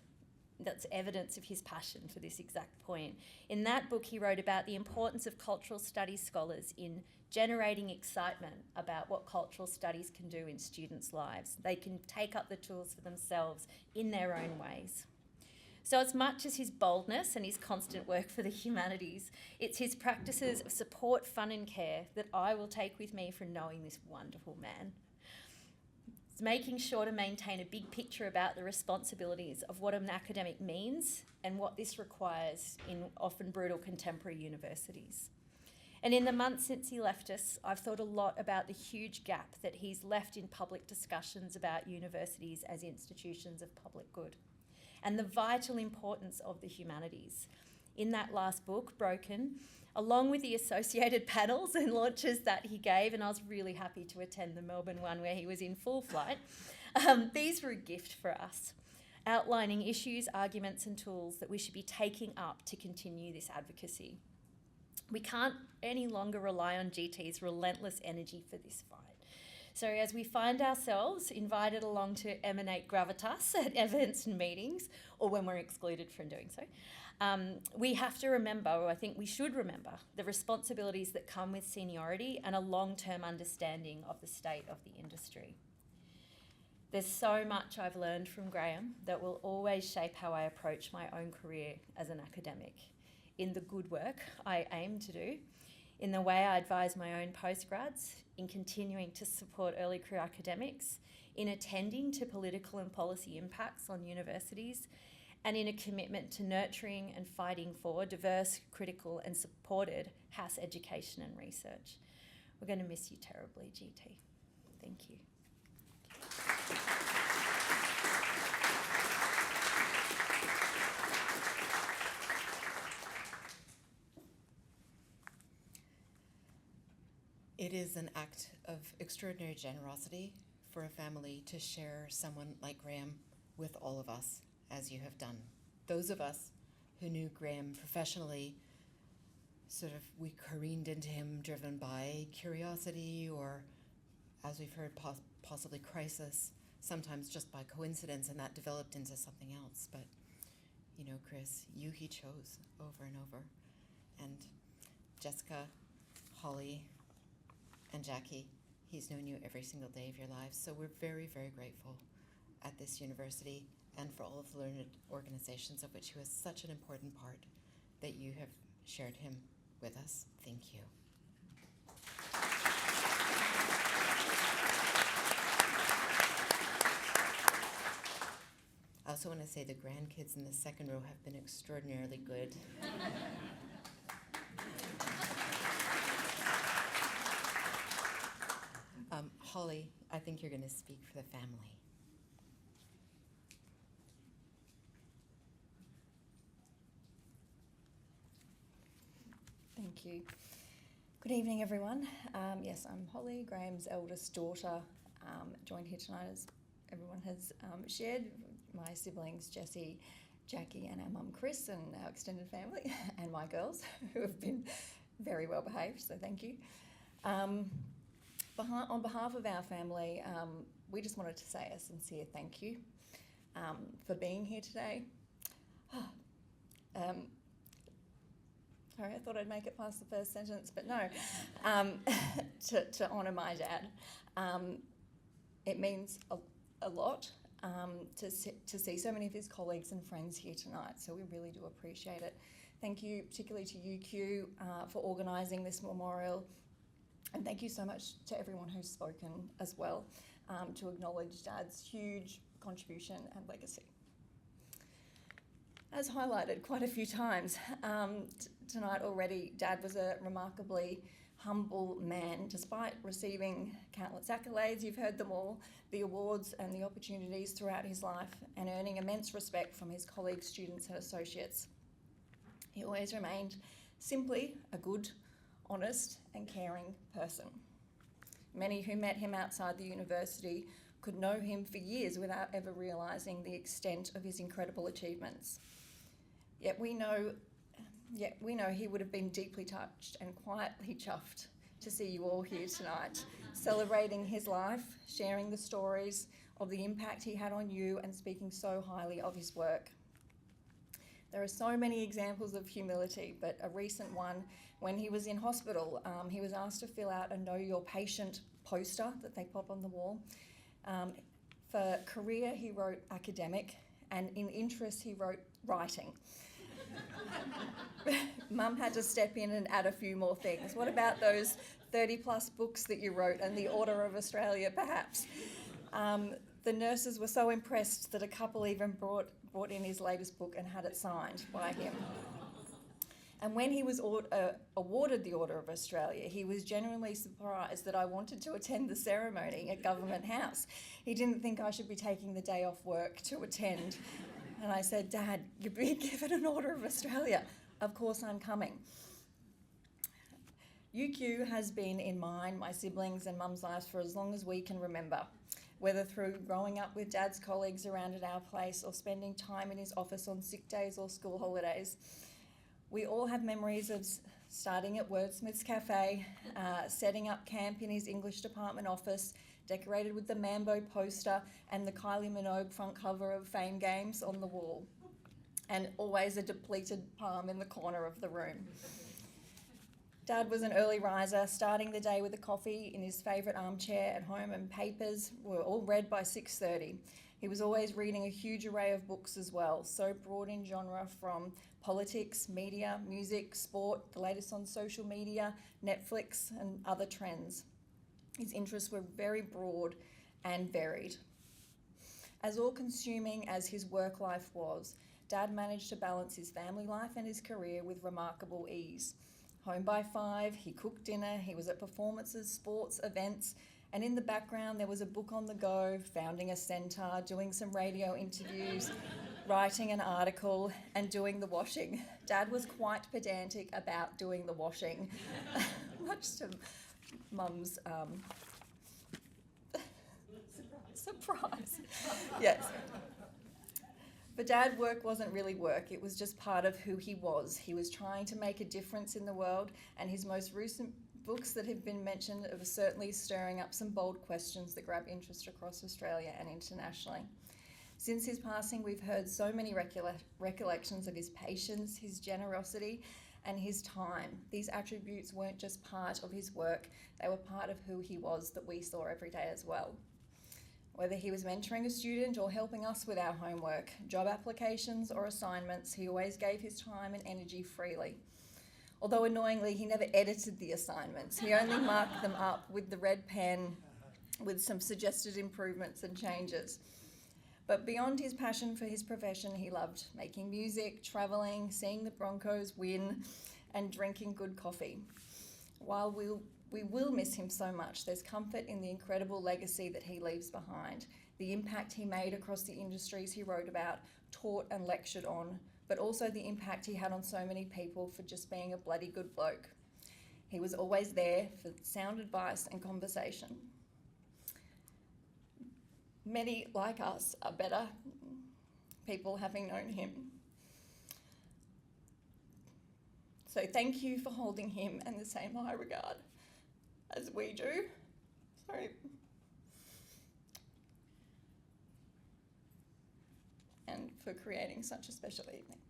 that's evidence of his passion for this exact point. In that book, he wrote about the importance of cultural studies scholars in generating excitement about what cultural studies can do in students' lives. They can take up the tools for themselves in their own ways. So as much as his boldness and his constant work for the humanities, it's his practices of support, fun and care that I will take with me from knowing this wonderful man. It's making sure to maintain a big picture about the responsibilities of what an academic means and what this requires in often brutal contemporary universities. And in the months since he left us, I've thought a lot about the huge gap that he's left in public discussions about universities as institutions of public good, and the vital importance of the humanities. In that last book, Broken, along with the associated panels and launches that he gave, and I was really happy to attend the Melbourne one where he was in full flight, these were a gift for us, outlining issues, arguments and tools that we should be taking up to continue this advocacy. We can't any longer rely on GT's relentless energy for this fight. So as we find ourselves invited along to emanate gravitas at events and meetings, or when we're excluded from doing so, we have to remember, or I think we should remember, the responsibilities that come with seniority and a long-term understanding of the state of the industry. There's so much I've learned from Graeme that will always shape how I approach my own career as an academic, in the good work I aim to do, in the way I advise my own postgrads, in continuing to support early career academics, in attending to political and policy impacts on universities, and in a commitment to nurturing and fighting for diverse, critical and supported Haas education and research. We're going to miss you terribly, GT. Thank you. It is an act of extraordinary generosity for a family to share someone like Graeme with all of us, as you have done. Those of us who knew Graeme professionally, we careened into him driven by curiosity or, as we've heard, possibly crisis, sometimes just by coincidence, and that developed into something else. But, you know, Chris, he chose over and over. And Jessica, Holly, and Jackie, he's known you every single day of your lives. So we're very, very grateful at this university and for all of the learned organizations of which he was such an important part that you have shared him with us. Thank you. I also want to say the grandkids in the second row have been extraordinarily good. Holly, I think you're going to speak for the family. Thank you. Good evening, everyone. Yes, I'm Holly, Graeme's eldest daughter, joined here tonight, as everyone has shared. My siblings, Jessie, Jackie, and our mum, Chris, and our extended family, and my girls, who have been very well behaved, so thank you. On behalf of our family, we just wanted to say a sincere thank you for being here today. Sorry, I thought I'd make it past the first sentence, but no. To honour my dad. It means a lot to see so many of his colleagues and friends here tonight, so we really do appreciate it. Thank you particularly to UQ for organising this memorial, and thank you so much to everyone who's spoken as well to acknowledge Dad's huge contribution and legacy. As highlighted quite a few times tonight already, Dad was a remarkably humble man. Despite receiving countless accolades, you've heard them all, the awards and the opportunities throughout his life, and earning immense respect from his colleagues, students and associates. He always remained simply a good, honest and caring person. Many who met him outside the university could know him for years without ever realising the extent of his incredible achievements. Yet we know he would have been deeply touched and quietly chuffed to see you all here tonight, celebrating his life, sharing the stories of the impact he had on you and speaking so highly of his work. There are so many examples of humility, but a recent one, when he was in hospital, he was asked to fill out a Know Your Patient poster that they pop on the wall. For career, he wrote academic, and in interest, he wrote writing. Mum had to step in and add a few more things. What about those 30 plus books that you wrote and the Order of Australia, perhaps? The nurses were so impressed that a couple even brought in his latest book and had it signed by him. And when he was awarded the Order of Australia, he was genuinely surprised that I wanted to attend the ceremony at Government House. He didn't think I should be taking the day off work to attend. And I said, "Dad, you're being given an Order of Australia. Of course I'm coming." UQ has been in mine, my siblings and Mum's lives for as long as we can remember, whether through growing up with Dad's colleagues around at our place or spending time in his office on sick days or school holidays. We all have memories of starting at Wordsmith's Cafe, setting up camp in his English department office, decorated with the Mambo poster and the Kylie Minogue front cover of Fame Games on the wall, and always a depleted palm in the corner of the room. Dad was an early riser, starting the day with a coffee in his favourite armchair at home, and papers were all read by 6:30. He was always reading a huge array of books as well, so broad in genre, from politics, media, music, sport, the latest on social media, Netflix and other trends. His interests were very broad and varied. As all-consuming as his work life was, Dad managed to balance his family life and his career with remarkable ease. Home by 5, he cooked dinner, he was at performances, sports, events, and in the background there was a book on the go, founding a centre, doing some radio interviews, writing an article and doing the washing. Dad was quite pedantic about doing the washing, much to Mum's surprise. Yes. For Dad, work wasn't really work, it was just part of who he was. He was trying to make a difference in the world, and his most recent books that have been mentioned are certainly stirring up some bold questions that grab interest across Australia and internationally. Since his passing, we've heard so many recollections of his patience, his generosity, and his time. These attributes weren't just part of his work, they were part of who he was that we saw every day as well. Whether he was mentoring a student or helping us with our homework, job applications or assignments, he always gave his time and energy freely. Although annoyingly, he never edited the assignments. He only marked them up with the red pen with some suggested improvements and changes. But beyond his passion for his profession, he loved making music, travelling, seeing the Broncos win, and drinking good coffee. While we will miss him so much, there's comfort in the incredible legacy that he leaves behind, the impact he made across the industries he wrote about, taught and lectured on, but also the impact he had on so many people for just being a bloody good bloke. He was always there for sound advice and conversation. Many, like us, are better people having known him. So thank you for holding him in the same high regard as we do. And for creating such a special evening.